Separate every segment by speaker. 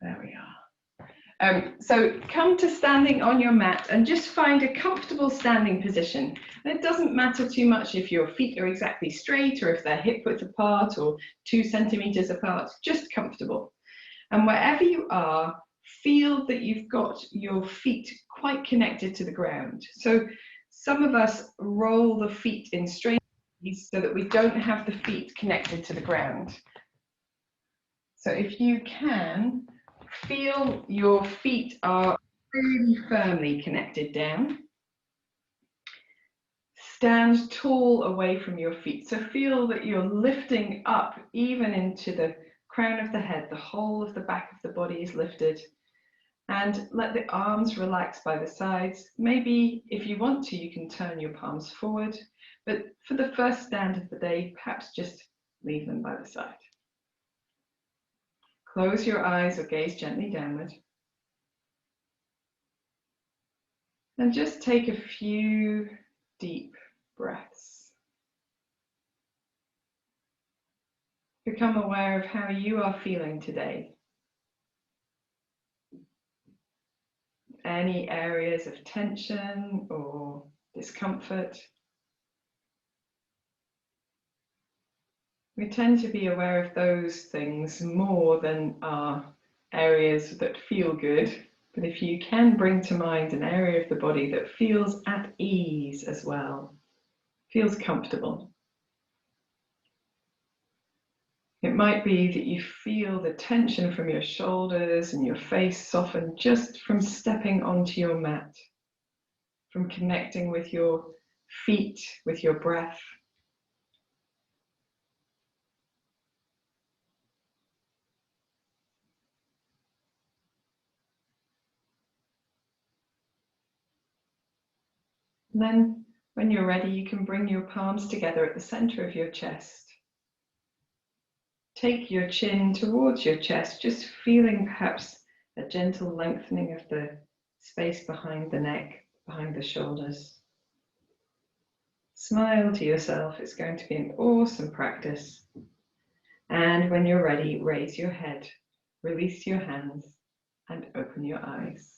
Speaker 1: There we are. So come to standing on your mat and just find a comfortable standing position. And it doesn't matter too much if your feet are exactly straight or if they're hip width apart or 2 centimeters apart, just comfortable. And wherever you are, feel that you've got your feet quite connected to the ground. So some of us roll the feet in straight so that we don't have the feet connected to the ground. So if you can, feel your feet are really firmly connected down. Stand tall away from your feet. So feel that you're lifting up even into the crown of the head. The whole of the back of the body is lifted. And let the arms relax by the sides. Maybe if you want to, you can turn your palms forward. But for the first stand of the day, perhaps just leave them by the side. Close your eyes or gaze gently downward. And just take a few deep breaths. Become aware of how you are feeling today. Any areas of tension or discomfort. We tend to be aware of those things more than our areas that feel good. But if you can bring to mind an area of the body that feels at ease as well, feels comfortable. It might be that you feel the tension from your shoulders and your face soften just from stepping onto your mat, from connecting with your feet, with your breath. And then when you're ready, you can bring your palms together at the center of your chest. Take your chin towards your chest, just feeling perhaps a gentle lengthening of the space behind the neck, behind the shoulders. Smile to yourself, it's going to be an awesome practice. And when you're ready, raise your head, release your hands, and open your eyes.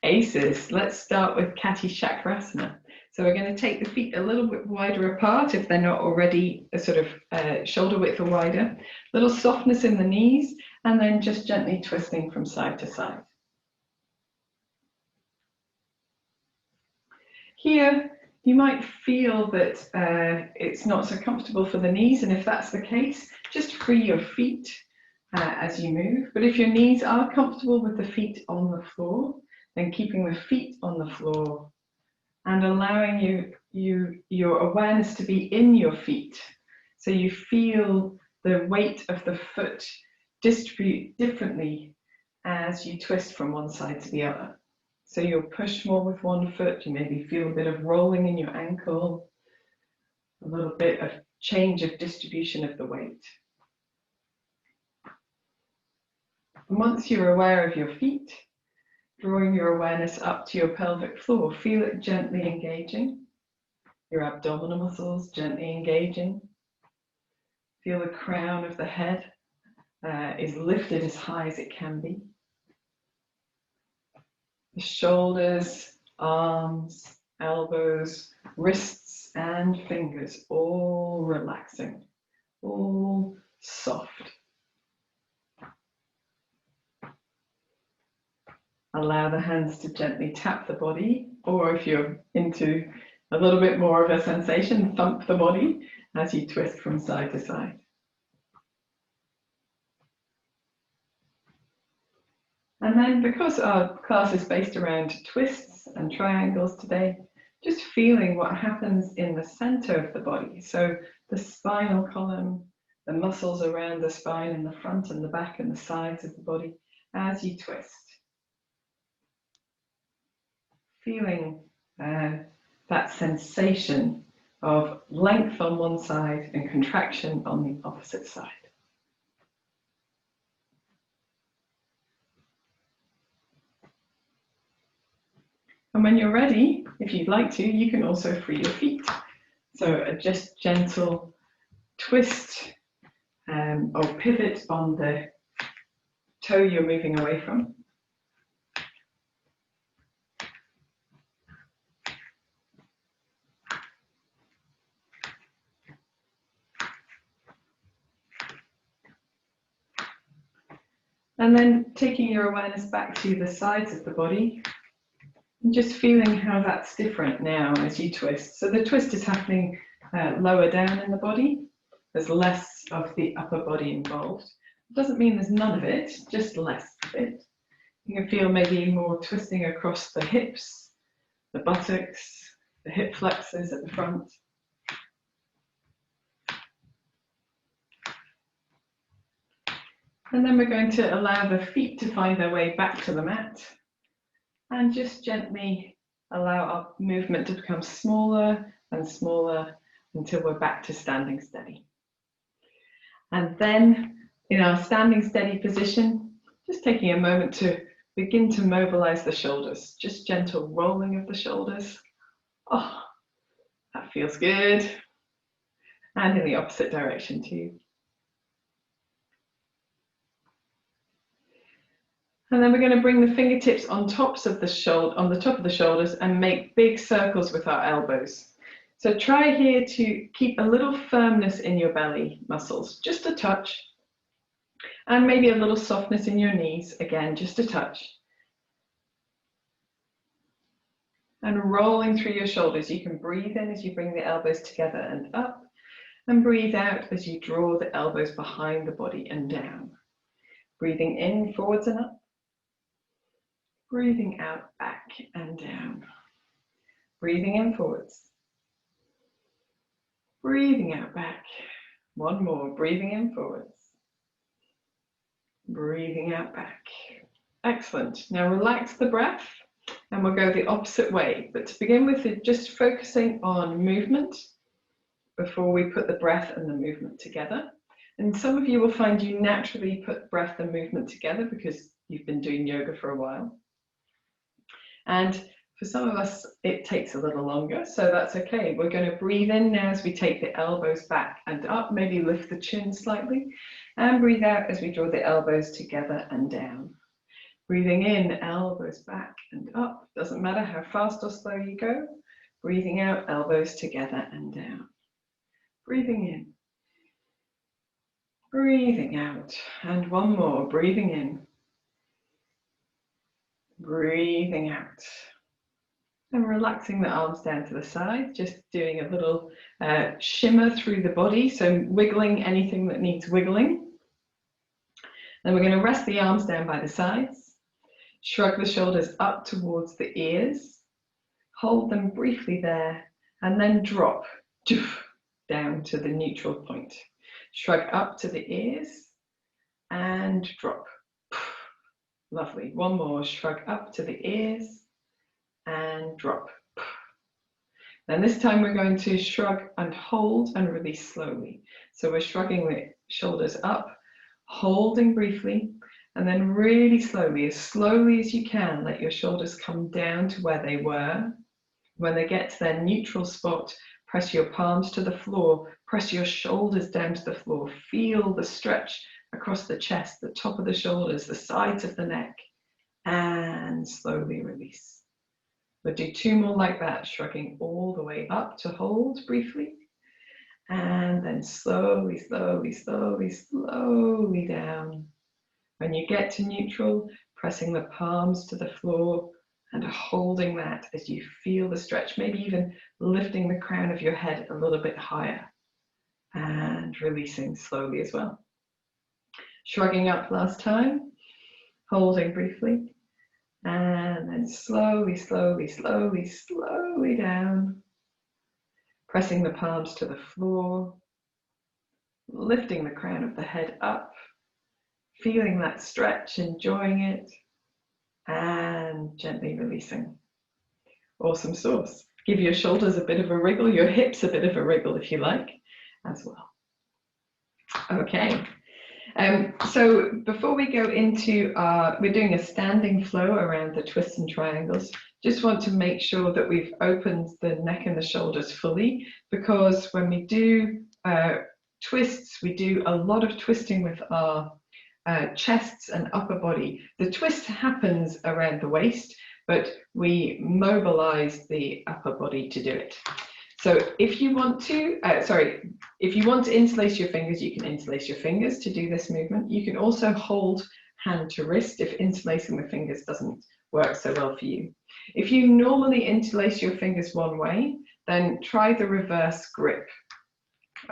Speaker 1: Aces, let's start with Kati Chakrasana. So we're going to take the feet a little bit wider apart if they're not already a sort of shoulder width or wider. Little softness in the knees, and then just gently twisting from side to side. Here, you might feel that it's not so comfortable for the knees, and if that's the case, just free your feet as you move. But if your knees are comfortable with the feet on the floor, then keeping the feet on the floor and allowing your awareness to be in your feet. So you feel the weight of the foot distribute differently as you twist from one side to the other. So you'll push more with one foot, you maybe feel a bit of rolling in your ankle, a little bit of change of distribution of the weight. And once you're aware of your feet, drawing your awareness up to your pelvic floor, feel it gently engaging. Your abdominal muscles gently engaging. Feel the crown of the head is lifted as high as it can be. The shoulders, arms, elbows, wrists, and fingers all relaxing, all soft. Allow the hands to gently tap the body, or if you're into a little bit more of a sensation, thump the body as you twist from side to side. And then, because our class is based around twists and triangles today, just feeling what happens in the center of the body. So the spinal column, the muscles around the spine in the front and the back and the sides of the body as you twist. Feeling that sensation of length on one side and contraction on the opposite side. And when you're ready, if you'd like to, you can also free your feet. So a just gentle twist or pivot on the toe you're moving away from. And then taking your awareness back to the sides of the body and just feeling how that's different now as you twist. So the twist is happening lower down in the body. There's less of the upper body involved. It doesn't mean there's none of it, just less of it. You can feel maybe more twisting across the hips, the buttocks, the hip flexors at the front. And then we're going to allow the feet to find their way back to the mat and just gently allow our movement to become smaller and smaller until we're back to standing steady. And then in our standing steady position, just taking a moment to begin to mobilize the shoulders, just gentle rolling of the shoulders. Oh, that feels good. And in the opposite direction too. And then we're going to bring the fingertips on top of the shoulders and make big circles with our elbows. So try here to keep a little firmness in your belly muscles, just a touch. And maybe a little softness in your knees, again, just a touch. And rolling through your shoulders, you can breathe in as you bring the elbows together and up, and breathe out as you draw the elbows behind the body and down. Breathing in, forwards and up. Breathing out, back and down. Breathing in, forwards. Breathing out, back. One more, breathing in, forwards. Breathing out, back. Excellent. Now relax the breath and we'll go the opposite way. But to begin with, just focusing on movement before we put the breath and the movement together. And some of you will find you naturally put breath and movement together because you've been doing yoga for a while. And for some of us, it takes a little longer, so that's okay. We're going to breathe in now as we take the elbows back and up, maybe lift the chin slightly, and breathe out as we draw the elbows together and down. Breathing in, elbows back and up. Doesn't matter how fast or slow you go. Breathing out, elbows together and down. Breathing in. Breathing out. And one more, breathing in. Breathing out. And relaxing the arms down to the side, just doing a little shimmer through the body, so wiggling anything that needs wiggling. Then we're going to rest the arms down by the sides, shrug the shoulders up towards the ears, hold them briefly there, and then drop down to the neutral point. Shrug up to the ears and drop. Lovely. One more, shrug up to the ears and drop. Then this time we're going to shrug and hold and release slowly. So we're shrugging the shoulders up, holding briefly, and then really slowly as you can, let your shoulders come down to where they were. When they get to their neutral spot, press your palms to the floor, press your shoulders down to the floor, feel the stretch across the chest, the top of the shoulders, the sides of the neck, and slowly release. We'll do two more like that, shrugging all the way up to hold briefly, and then slowly, slowly, slowly, slowly down. When you get to neutral, pressing the palms to the floor and holding that as you feel the stretch, maybe even lifting the crown of your head a little bit higher, and releasing slowly as well. Shrugging up last time, holding briefly, and then slowly, slowly, slowly, slowly down, pressing the palms to the floor, lifting the crown of the head up, feeling that stretch, enjoying it, and gently releasing. Awesome sauce. Give your shoulders a bit of a wriggle, your hips a bit of a wriggle if you like, as well. Okay. So before we go into we're doing a standing flow around the twists and triangles. Just want to make sure that we've opened the neck and the shoulders fully, because when we do twists, we do a lot of twisting with our chests and upper body. The twist happens around the waist, but we mobilize the upper body to do it. So if you want to, if you want to interlace your fingers, you can interlace your fingers to do this movement. You can also hold hand to wrist if interlacing the fingers doesn't work so well for you. If you normally interlace your fingers one way, then try the reverse grip.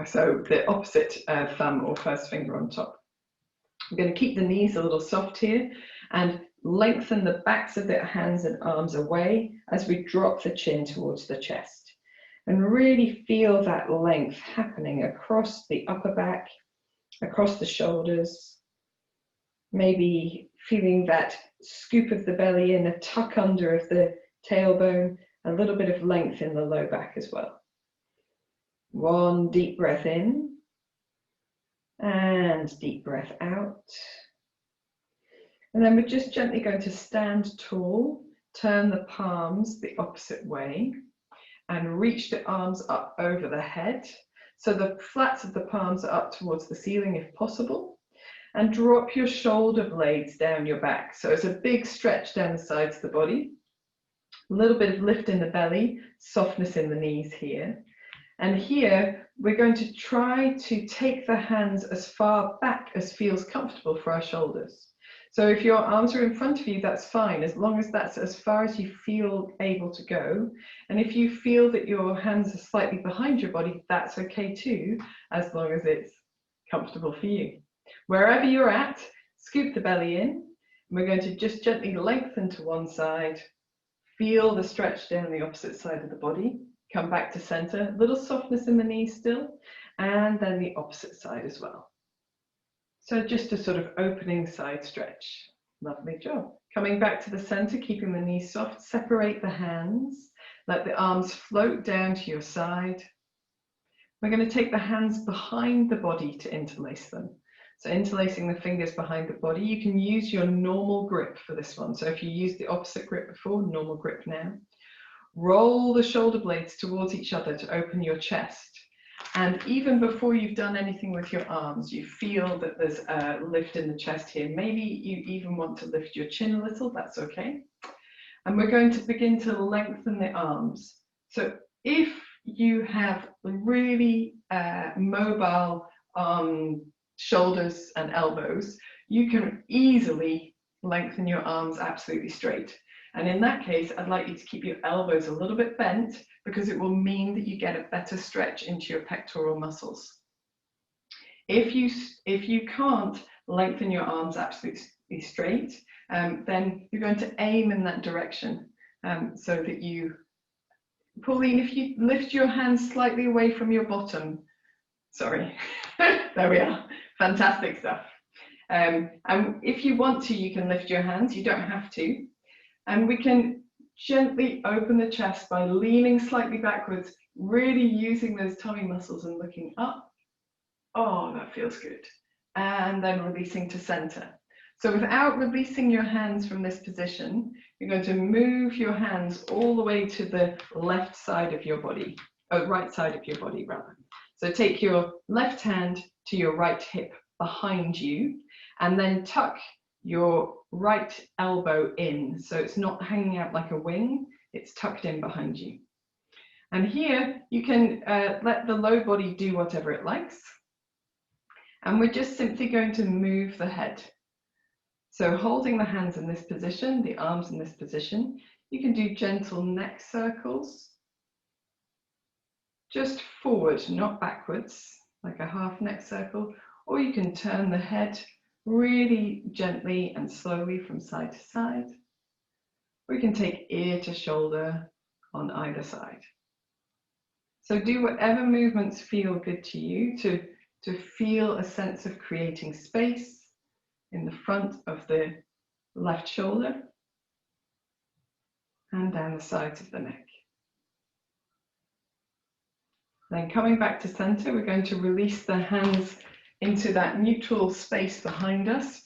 Speaker 1: So the opposite thumb or first finger on top. I'm going to keep the knees a little soft here and lengthen the backs of the hands and arms away as we drop the chin towards the chest. And really feel that length happening across the upper back, across the shoulders, maybe feeling that scoop of the belly in, a tuck under of the tailbone, a little bit of length in the low back as well. One deep breath in and deep breath out. And then we're just gently going to stand tall, turn the palms the opposite way, and reach the arms up over the head. So the flats of the palms are up towards the ceiling if possible. And drop your shoulder blades down your back. So it's a big stretch down the sides of the body. A little bit of lift in the belly, softness in the knees here. And here we're going to try to take the hands as far back as feels comfortable for our shoulders. So if your arms are in front of you, that's fine, as long as that's as far as you feel able to go. And if you feel that your hands are slightly behind your body, that's okay too, as long as it's comfortable for you. Wherever you're at, scoop the belly in. We're going to just gently lengthen to one side, feel the stretch down the opposite side of the body, come back to center, a little softness in the knees still, and then the opposite side as well. So just a sort of opening side stretch. Lovely job. Coming back to the center, keeping the knees soft, separate the hands, let the arms float down to your side. We're going to take the hands behind the body to interlace them. So interlacing the fingers behind the body, you can use your normal grip for this one. So if you used the opposite grip before, normal grip now. Roll the shoulder blades towards each other to open your chest. And even before you've done anything with your arms, you feel that there's a lift in the chest here. Maybe you even want to lift your chin a little, that's okay. And we're going to begin to lengthen the arms. So if you have really mobile shoulders and elbows, you can easily lengthen your arms absolutely straight. And in that case, I'd like you to keep your elbows a little bit bent because it will mean that you get a better stretch into your pectoral muscles. If you can't lengthen your arms absolutely straight, then you're going to aim in that direction so that you, Pauline, if you lift your hands slightly away from your bottom, sorry, there we are, fantastic stuff. And if you want to, you can lift your hands, you don't have to. And we can gently open the chest by leaning slightly backwards, really using those tummy muscles and looking up. Oh, that feels good. And then releasing to center. So without releasing your hands from this position, you're going to move your hands all the way to the left side of your body, right side of your body rather. So take your left hand to your right hip behind you, and then tuck your right elbow in, so it's not hanging out like a wing, it's tucked in behind you. And here you can let the low body do whatever it likes, and we're just simply going to move the head. So holding the hands in this position, the arms in this position, you can do gentle neck circles, just forward, not backwards, like a half neck circle, or you can turn the head really gently and slowly from side to side. We can take ear to shoulder on either side. So do whatever movements feel good to you to feel a sense of creating space in the front of the left shoulder and down the sides of the neck. Then coming back to center, we're going to release the hands into that neutral space behind us.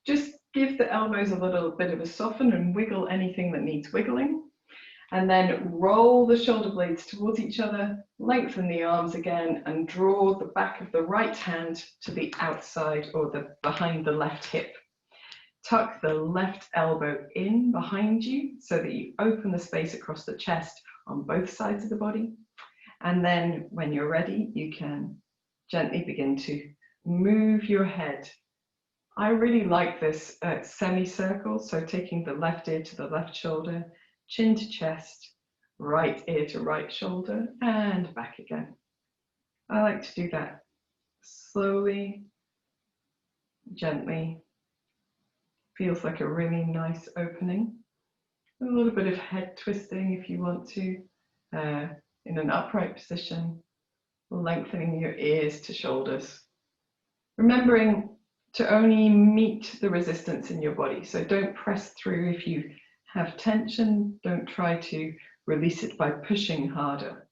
Speaker 1: Just give the elbows a little bit of a soften and wiggle anything that needs wiggling. And then roll the shoulder blades towards each other, lengthen the arms again, and draw the back of the right hand to the outside or the behind the left hip. Tuck the left elbow in behind you so that you open the space across the chest on both sides of the body. And then when you're ready, you can gently begin to move your head. I really like this semicircle, so taking the left ear to the left shoulder, chin to chest, right ear to right shoulder, and back again. I like to do that slowly, gently. Feels like a really nice opening. A little bit of head twisting if you want to, in an upright position, lengthening your ears to shoulders. Remembering to only meet the resistance in your body. So don't press through if you have tension. Don't try to release it by pushing harder.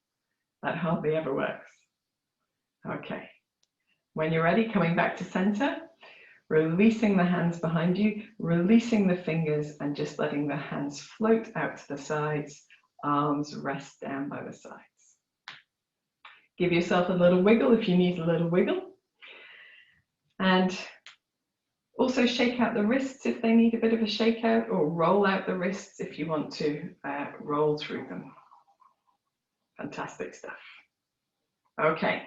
Speaker 1: That hardly ever works. Okay. When you're ready, coming back to center, releasing the hands behind you, releasing the fingers, and just letting the hands float out to the sides, arms rest down by the sides. Give yourself a little wiggle if you need a little wiggle. And also shake out the wrists if they need a bit of a shakeout, or roll out the wrists if you want to roll through them. Fantastic stuff. Okay,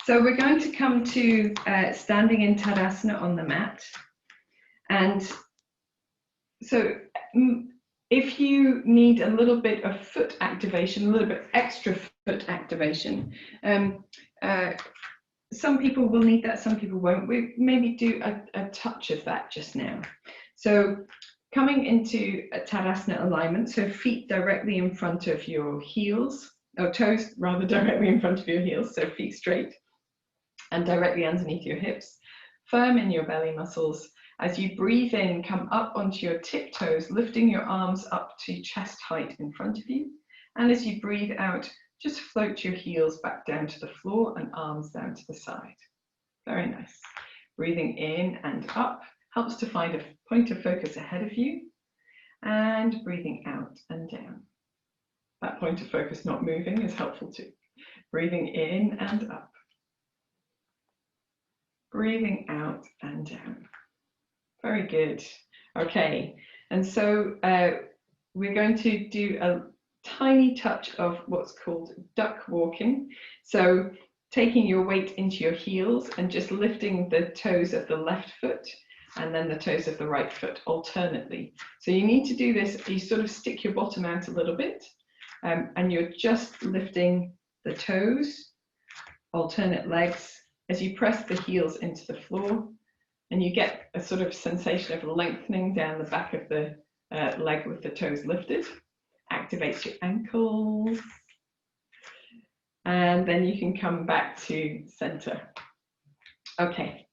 Speaker 1: so we're going to come to standing in Tadasana on the mat. And so if you need a little bit of foot activation, a little bit extra foot activation, some people will need that, some people won't. We maybe do a touch of that just now. So coming into a Tadasana alignment, so feet directly in front of your heels, or toes rather directly in front of your heels, so feet straight and directly underneath your hips, firm in your belly muscles. As you breathe in, come up onto your tiptoes, lifting your arms up to chest height in front of you. And as you breathe out, just float your heels back down to the floor and arms down to the side. Very nice. Breathing in and up helps to find a point of focus ahead of you, and breathing out and down. That point of focus not moving is helpful too. Breathing in and up. Breathing out and down. Very good. Okay, and so we're going to do a tiny touch of what's called duck walking. So taking your weight into your heels and just lifting the toes of the left foot and then the toes of the right foot alternately. So you need to do this, you sort of stick your bottom out a little bit, and you're just lifting the toes, alternate legs, as you press the heels into the floor, and you get a sort of sensation of lengthening down the back of the leg with the toes lifted. Activates your ankles. And then you can come back to center. Okay,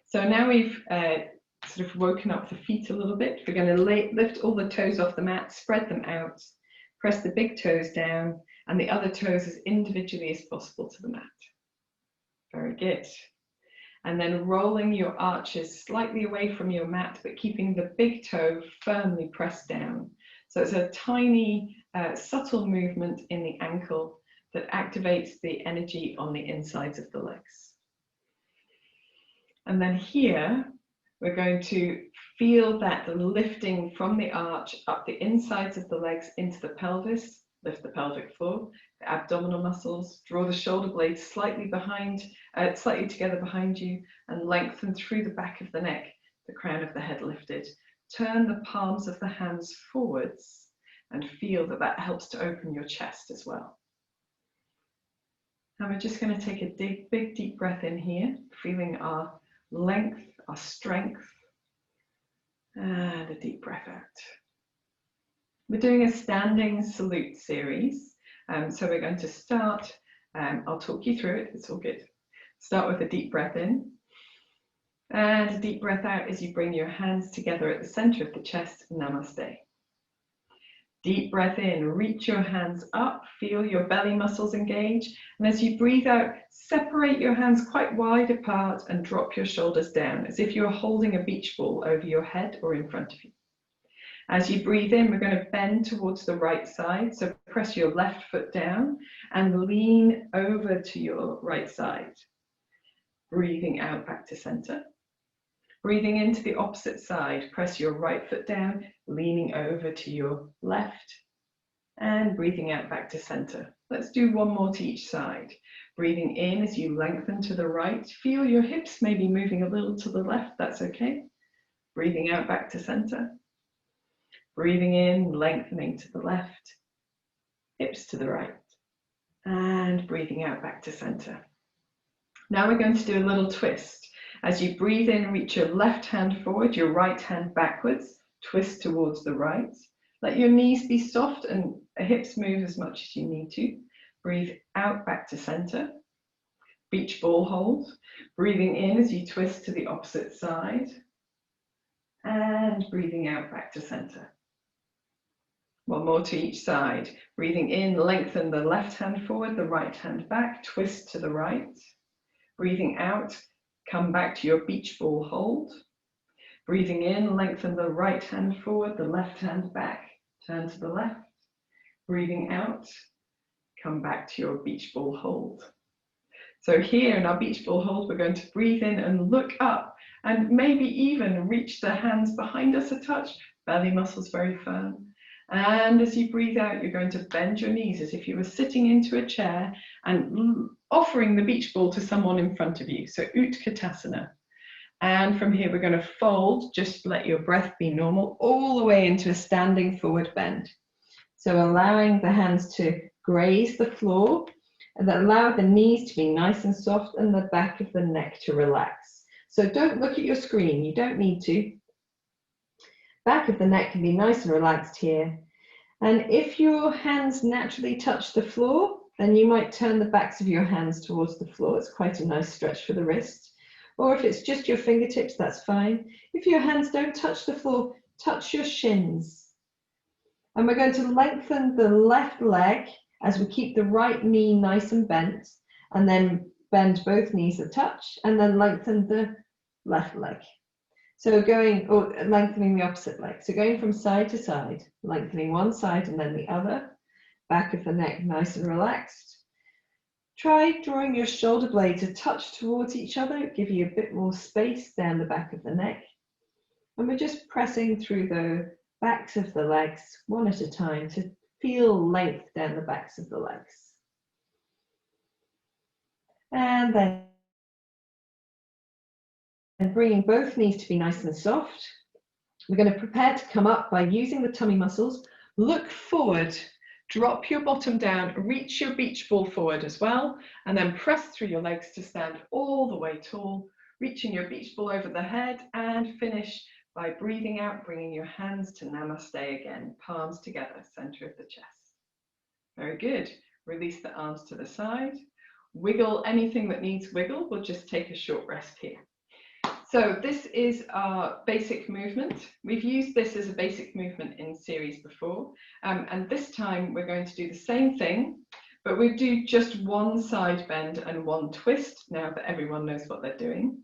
Speaker 1: so now we've sort of woken up the feet a little bit. We're going to lift all the toes off the mat, spread them out, press the big toes down, and the other toes as individually as possible to the mat. Very good. And then rolling your arches slightly away from your mat, but keeping the big toe firmly pressed down. So it's a tiny, subtle movement in the ankle that activates the energy on the insides of the legs. And then here, we're going to feel that lifting from the arch up the insides of the legs into the pelvis, lift the pelvic floor, the abdominal muscles, draw the shoulder blades slightly behind, slightly together behind you, and lengthen through the back of the neck, the crown of the head lifted. Turn the palms of the hands forwards and feel that that helps to open your chest as well. And we're just going to take a big deep breath in here, feeling our length, our strength, and a deep breath out. We're doing a standing salute series. So we're going to start, I'll talk you through it, it's all good. Start with a deep breath in. And a deep breath out as you bring your hands together at the center of the chest, Namaste. Deep breath in, reach your hands up, feel your belly muscles engage. And as you breathe out, separate your hands quite wide apart and drop your shoulders down as if you're holding a beach ball over your head or in front of you. As you breathe in, we're going to bend towards the right side. So press your left foot down and lean over to your right side. Breathing out back to center. Breathing into the opposite side, press your right foot down, leaning over to your left, and breathing out back to center. Let's do one more to each side. Breathing in as you lengthen to the right. Feel your hips maybe moving a little to the left, that's okay. Breathing out back to center. Breathing in, lengthening to the left, hips to the right, and breathing out back to center. Now we're going to do a little twist. As you breathe in, reach your left hand forward, your right hand backwards, twist towards the right. Let your knees be soft and hips move as much as you need to. Breathe out back to center. Beach ball hold. Breathing in as you twist to the opposite side. And breathing out back to center. One more to each side. Breathing in, lengthen the left hand forward, the right hand back, twist to the right. Breathing out, come back to your beach ball hold. Breathing in, lengthen the right hand forward, the left hand back, turn to the left. Breathing out, come back to your beach ball hold. So here in our beach ball hold, we're going to breathe in and look up and maybe even reach the hands behind us a touch, belly muscles very firm. And as you breathe out, you're going to bend your knees as if you were sitting into a chair and offering the beach ball to someone in front of you. So Utkatasana. And from here, we're going to fold, just let your breath be normal, all the way into a standing forward bend. So allowing the hands to graze the floor and allow the knees to be nice and soft and the back of the neck to relax. So don't look at your screen, you don't need to. Back of the neck can be nice and relaxed here. And if your hands naturally touch the floor, then you might turn the backs of your hands towards the floor. It's quite a nice stretch for the wrist. Or if it's just your fingertips, that's fine. If your hands don't touch the floor, touch your shins. And we're going to lengthen the left leg as we keep the right knee nice and bent, and then bend both knees a touch, and then lengthen the left leg. So lengthening the opposite leg. So going from side to side, lengthening one side and then the other. Back of the neck nice and relaxed. Try drawing your shoulder blades a touch towards each other, give you a bit more space down the back of the neck. And we're just pressing through the backs of the legs one at a time to feel length down the backs of the legs. And then bringing both knees to be nice and soft. We're going to prepare to come up by using the tummy muscles. Look forward, drop your bottom down, reach your beach ball forward as well, and then press through your legs to stand all the way tall, reaching your beach ball over the head, and finish by breathing out, bringing your hands to Namaste again, palms together, center of the chest. Very good. Release the arms to the side. Wiggle anything that needs wiggle. We'll just take a short rest here. So this is our basic movement. We've used this as a basic movement in series before, and this time we're going to do the same thing, but we do just one side bend and one twist now that everyone knows what they're doing.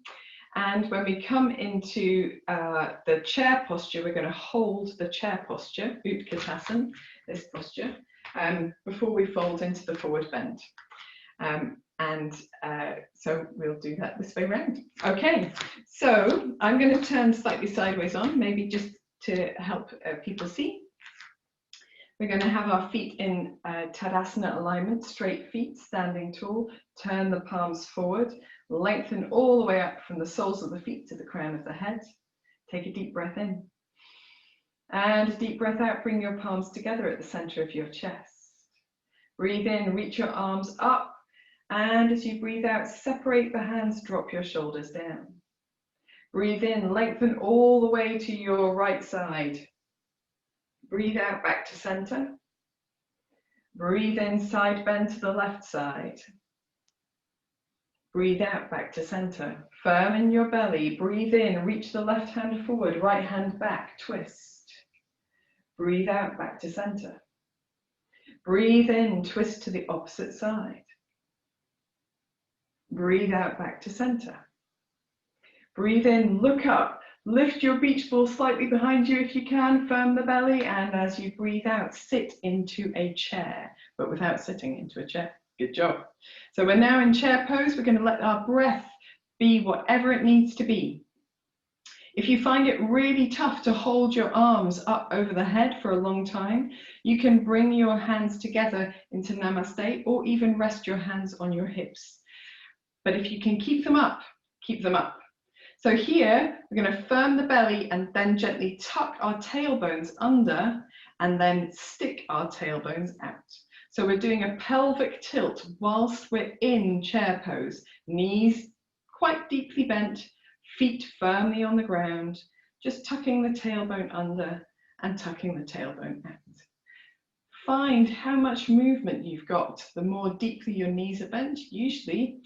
Speaker 1: And when we come into the chair posture, we're going to hold the chair posture, Utkatasana, this posture, before we fold into the forward bend. So we'll do that this way round. Okay, so I'm going to turn slightly sideways on, maybe just to help people see. We're going to have our feet in Tadasana alignment, straight feet, standing tall, turn the palms forward, lengthen all the way up from the soles of the feet to the crown of the head. Take a deep breath in. And a deep breath out, bring your palms together at the center of your chest. Breathe in, reach your arms up. And as you breathe out, separate the hands, drop your shoulders down. Breathe in, lengthen all the way to your right side. Breathe out back to center. Breathe in, side bend to the left side. Breathe out back to center. Firm in your belly. Breathe in, reach the left hand forward, right hand back, twist. Breathe out back to center. Breathe in, twist to the opposite side. Breathe out back to center. Breathe in, look up, Lift your beach ball slightly behind you if you can, firm the belly, and as you breathe out, sit into a chair, but without sitting into a chair. Good job. So we're now in chair pose. We're going to let our breath be whatever it needs to be. If you find it really tough to hold your arms up over the head for a long time, you can bring your hands together into Namaste or even rest your hands on your hips. But if you can keep them up, keep them up. So here, we're going to firm the belly and then gently tuck our tailbones under and then stick our tailbones out. So we're doing a pelvic tilt whilst we're in chair pose. Knees quite deeply bent, feet firmly on the ground, just tucking the tailbone under and tucking the tailbone out. Find how much movement you've got. The more deeply your knees are bent, usually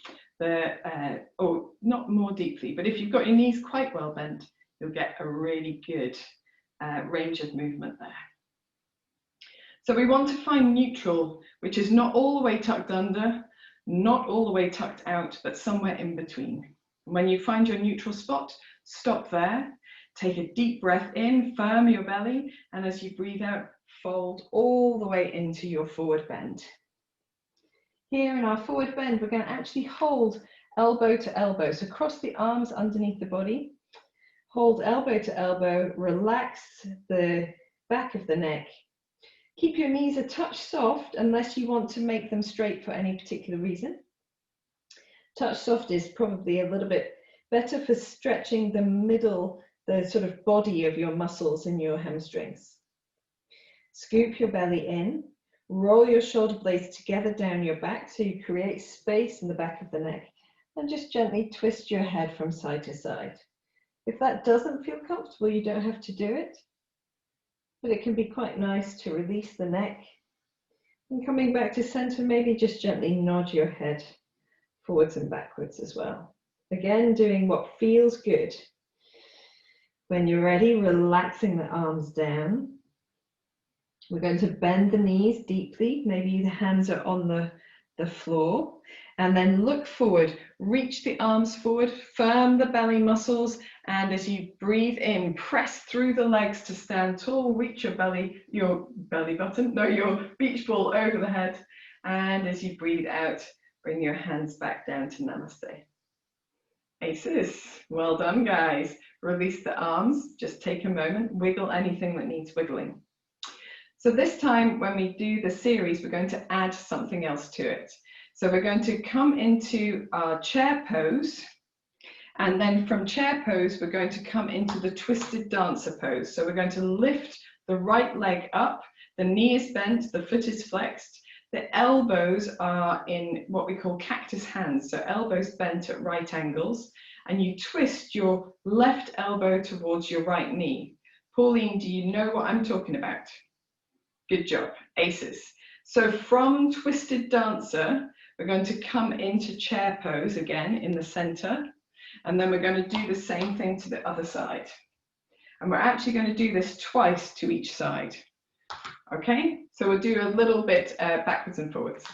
Speaker 1: or not more deeply, but if you've got your knees quite well bent, you'll get a really good range of movement there. So we want to find neutral, which is not all the way tucked under, not all the way tucked out, but somewhere in between. When you find your neutral spot, stop there, take a deep breath in, firm your belly, and as you breathe out, fold all the way into your forward bend. Here in our forward bend, we're going to actually hold elbow to elbow, so cross the arms underneath the body, hold elbow to elbow, relax the back of the neck. Keep your knees a touch soft unless you want to make them straight for any particular reason. Touch soft is probably a little bit better for stretching the middle, the sort of body of your muscles in your hamstrings. Scoop your belly in, roll your shoulder blades together down your back so you create space in the back of the neck, and just gently twist your head from side to side. If that doesn't feel comfortable, you don't have to do it, but it can be quite nice to release the neck. And coming back to center, maybe just gently nod your head forwards and backwards as well. Again, doing what feels good. When you're ready, relaxing the arms down. We're going to bend the knees deeply. Maybe the hands are on the floor. And then look forward, reach the arms forward, firm the belly muscles, and as you breathe in, press through the legs to stand tall, reach your beach ball over the head. And as you breathe out, bring your hands back down to Namaste. Aces, well done guys. Release the arms, just take a moment, wiggle anything that needs wiggling. So this time when we do the series, we're going to add something else to it. So we're going to come into our chair pose, and then from chair pose, we're going to come into the twisted dancer pose. So we're going to lift the right leg up, the knee is bent, the foot is flexed, the elbows are in what we call cactus hands, so elbows bent at right angles, and you twist your left elbow towards your right knee. Pauline, do you know what I'm talking about? Good job, aces. So from twisted dancer, we're going to come into chair pose again in the center, and then we're going to do the same thing to the other side. And we're actually going to do this twice to each side. Okay, so we'll do a little bit backwards and forwards.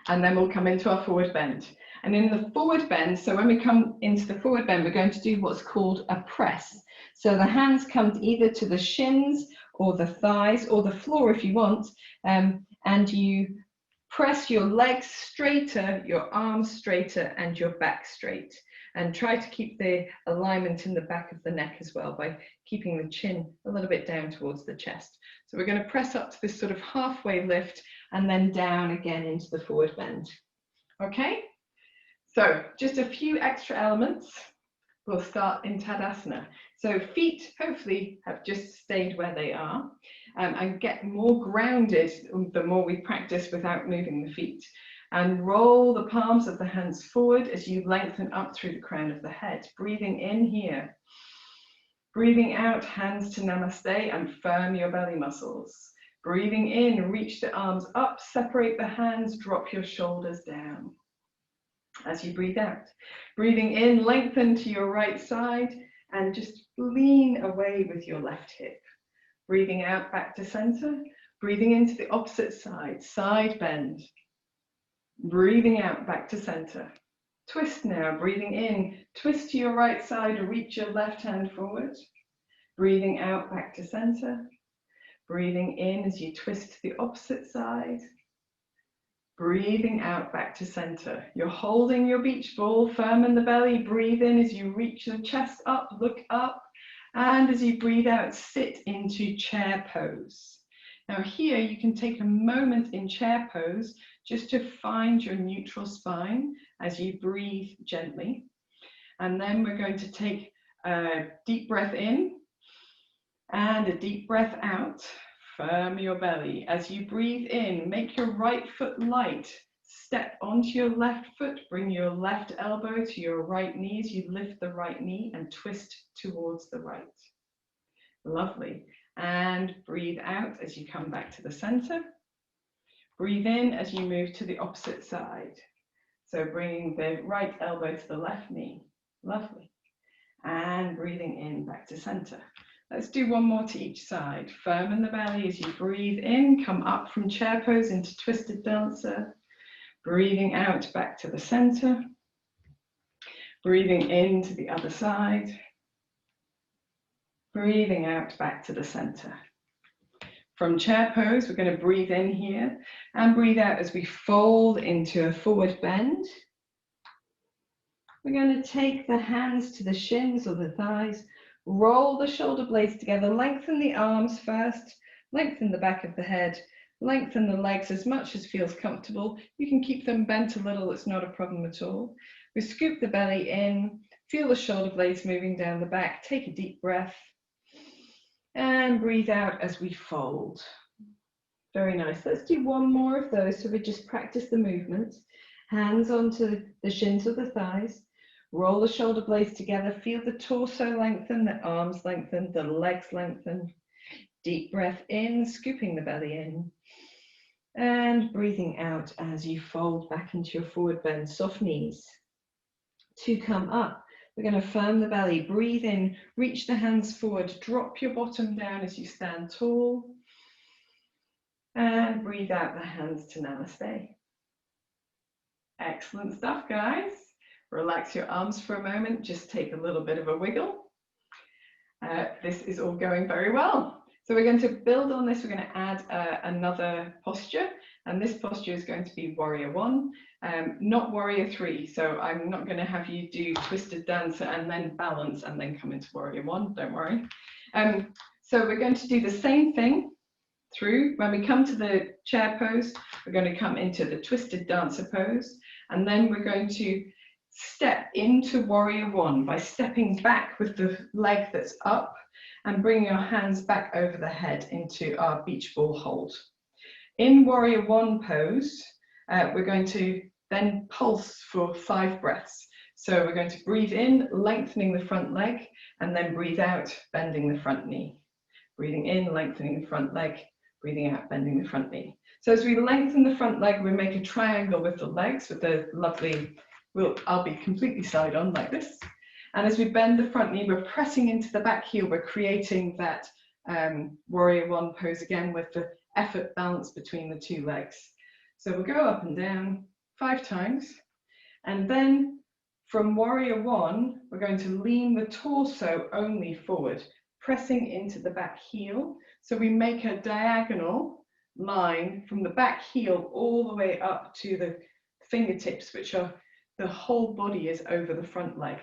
Speaker 1: And then we'll come into our forward bend. And in the forward bend, so when we come into the forward bend, we're going to do what's called a press. So the hands come either to the shins or the thighs or the floor if you want, and you press your legs straighter, your arms straighter, and your back straight. And try to keep the alignment in the back of the neck as well by keeping the chin a little bit down towards the chest. So we're going to press up to this sort of halfway lift and then down again into the forward bend. Okay, so just a few extra elements. We'll start in Tadasana. So feet hopefully have just stayed where they are and get more grounded the more we practice without moving the feet. And roll the palms of the hands forward as you lengthen up through the crown of the head. Breathing in here. Breathing out, hands to Namaste and firm your belly muscles. Breathing in, reach the arms up, separate the hands, drop your shoulders down. As you breathe out. Breathing in, lengthen to your right side and just lean away with your left hip. Breathing out back to center. Breathing into the opposite side, side bend. Breathing out back to center. Twist now, breathing in, twist to your right side, reach your left hand forward. Breathing out back to center. Breathing in as you twist to the opposite side. Breathing out back to center. You're holding your beach ball firm in the belly. Breathe in as you reach the chest up, look up. And as you breathe out, sit into chair pose. Now here you can take a moment in chair pose just to find your neutral spine as you breathe gently. And then we're going to take a deep breath in and a deep breath out. Firm your belly. As you breathe in, make your right foot light. Step onto your left foot, bring your left elbow to your right knee as you lift the right knee and twist towards the right. Lovely. And breathe out as you come back to the center. Breathe in as you move to the opposite side. So bringing the right elbow to the left knee. Lovely. And breathing in back to center. Let's do one more to each side. Firm in the belly as you breathe in, come up from chair pose into twisted dancer. Breathing out back to the center. Breathing in to the other side. Breathing out back to the center. From chair pose, we're going to breathe in here and breathe out as we fold into a forward bend. We're going to take the hands to the shins or the thighs, roll the shoulder blades together, lengthen the arms first, lengthen the back of the head, lengthen the legs as much as feels comfortable. You can keep them bent a little, it's not a problem at all. We scoop the belly in, feel the shoulder blades moving down the back, take a deep breath. And breathe out as we fold. Very nice. Let's do one more of those so we just practice the movements. Hands onto the shins or the thighs. Roll the shoulder blades together. Feel the torso lengthen, the arms lengthen, the legs lengthen. Deep breath in, scooping the belly in. And breathing out as you fold back into your forward bend. Soft knees. To come up. We're going to firm the belly, breathe in, reach the hands forward, drop your bottom down as you stand tall, and breathe out the hands to namaste. Excellent stuff, guys. Relax your arms for a moment, just take a little bit of a wiggle. This is all going very well. So we're going to build on this, we're going to add another posture, and this posture is going to be Warrior One. Not Warrior Three, so I'm not going to have you do twisted dancer and then balance and then come into Warrior One, don't worry. So we're going to do the same thing through. When we come to the chair pose, we're going to come into the twisted dancer pose, and then we're going to step into Warrior One by stepping back with the leg that's up and bringing our hands back over the head into our beach ball hold. In Warrior One pose, we're going to then pulse for 5 breaths. So we're going to breathe in, lengthening the front leg, and then breathe out, bending the front knee. Breathing in, lengthening the front leg, breathing out, bending the front knee. So as we lengthen the front leg, we make a triangle with the legs with the lovely, I'll be completely side on like this. And as we bend the front knee, we're pressing into the back heel. We're creating that Warrior One pose again with the effort balance between the 2 legs. So we'll go up and down 5 times. And then from Warrior One, we're going to lean the torso only forward, pressing into the back heel. So we make a diagonal line from the back heel all the way up to the fingertips, which are the whole body is over the front leg.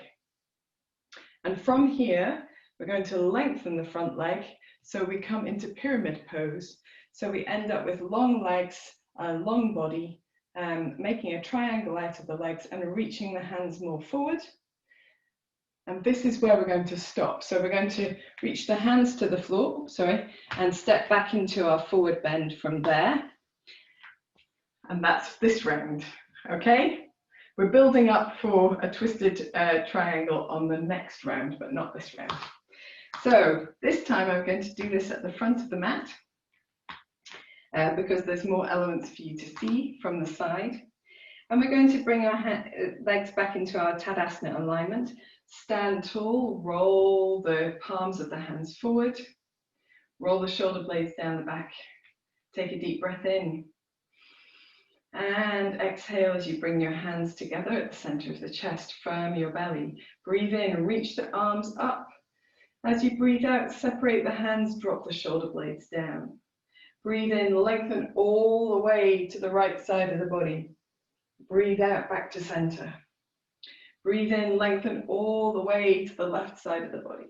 Speaker 1: And from here, we're going to lengthen the front leg. So we come into pyramid pose. So we end up with long legs, a long body, making a triangle out of the legs and reaching the hands more forward. And this is where we're going to stop. So we're going to reach the hands to the floor, and step back into our forward bend from there. And that's this round, okay? We're building up for a twisted triangle on the next round, but not this round. So this time I'm going to do this at the front of the mat because there's more elements for you to see from the side. And we're going to bring our legs back into our Tadasana alignment. Stand tall, roll the palms of the hands forward, roll the shoulder blades down the back. Take a deep breath in. And exhale as you bring your hands together at the center of the chest, firm your belly. Breathe in, reach the arms up. As you breathe out, separate the hands, drop the shoulder blades down. Breathe in, lengthen all the way to the right side of the body. Breathe out, back to center. Breathe in, lengthen all the way to the left side of the body.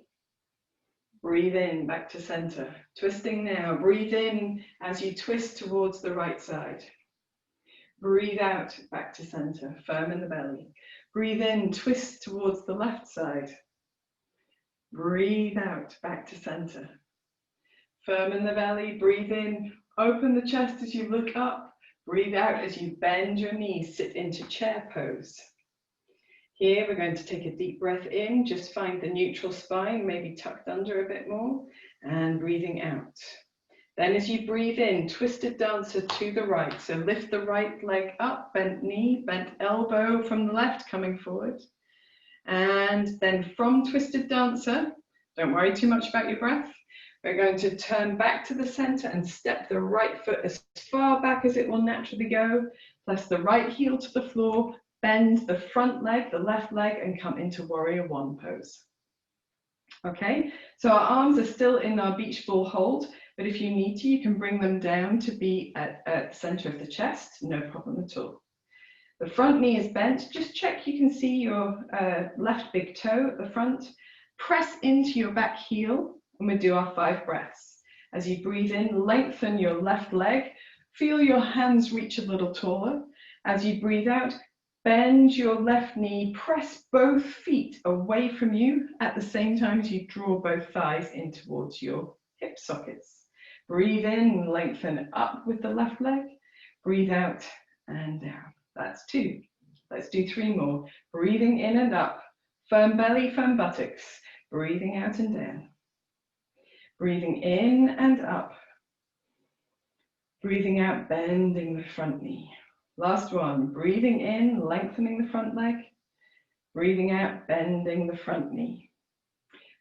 Speaker 1: Breathe in, back to center. Twisting now. Breathe in as you twist towards the right side. Breathe out, back to center, firm in the belly. Breathe in, twist towards the left side. Breathe out, back to center. Firm in the belly, breathe in, open the chest as you look up. Breathe out as you bend your knees, sit into chair pose. Here we're going to take a deep breath in, just find the neutral spine, maybe tucked under a bit more, and breathing out. Then as you breathe in, twisted dancer to the right. So lift the right leg up, bent knee, bent elbow from the left coming forward. And then from twisted dancer, don't worry too much about your breath. We're going to turn back to the center and step the right foot as far back as it will naturally go. Press the right heel to the floor, bend the front leg, the left leg, and come into warrior one pose. Okay, so our arms are still in our beach ball hold, but if you need to, you can bring them down to be at the center of the chest, no problem at all. The front knee is bent. Just check you can see your left big toe at the front. Press into your back heel, and we do our 5 breaths. As you breathe in, lengthen your left leg. Feel your hands reach a little taller. As you breathe out, bend your left knee. Press both feet away from you at the same time as you draw both thighs in towards your hip sockets. Breathe in, lengthen up with the left leg. Breathe out and down. That's 2. Let's do 3 more. Breathing in and up. Firm belly, firm buttocks. Breathing out and down. Breathing in and up. Breathing out, bending the front knee. Last one. Breathing in, lengthening the front leg. Breathing out, bending the front knee.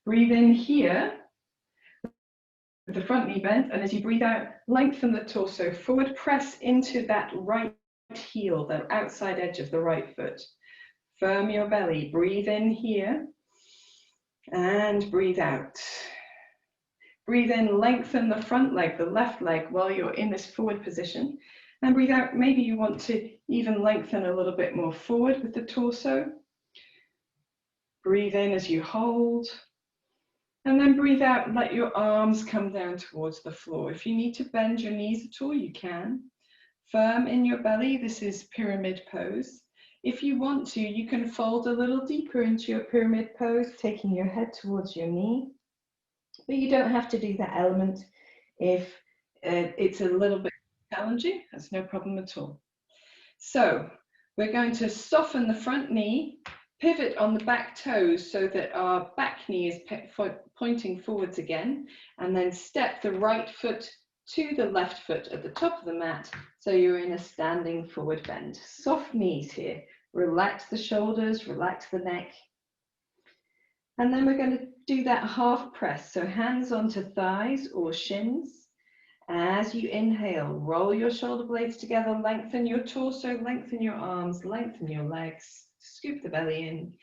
Speaker 1: Breathe in here with the front knee bent, and as you breathe out, lengthen the torso forward. Press into that right heel, the outside edge of the right foot. Firm your belly. Breathe in here and breathe out. Breathe in, lengthen the front leg, the left leg, while you're in this forward position. And breathe out, maybe you want to even lengthen a little bit more forward with the torso. Breathe in as you hold. And then breathe out and let your arms come down towards the floor. If you need to bend your knees at all, you can. Firm in your belly, this is pyramid pose. If you want to, you can fold a little deeper into your pyramid pose, taking your head towards your knee. But you don't have to do that element if it's a little bit challenging. That's no problem at all. So we're going to soften the front knee, pivot on the back toes so that our back knee is pointing forwards again, and then step the right foot to the left foot at the top of the mat, so you're in a standing forward bend. Soft knees here. Relax the shoulders, relax the neck. And then we're going to do that half press, so hands onto thighs or shins. As you inhale, roll your shoulder blades together, lengthen your torso, lengthen your arms, lengthen your legs, scoop the belly in.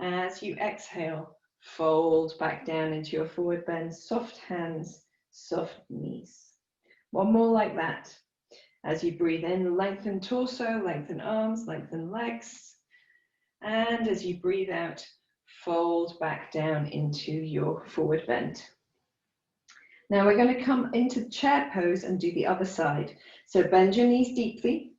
Speaker 1: As you exhale, fold back down into your forward bend, soft hands, soft knees. One more like that. As you breathe in, lengthen torso, lengthen arms, lengthen legs. And as you breathe out, fold back down into your forward bend. Now we're going to come into chair pose and do the other side. So bend your knees deeply,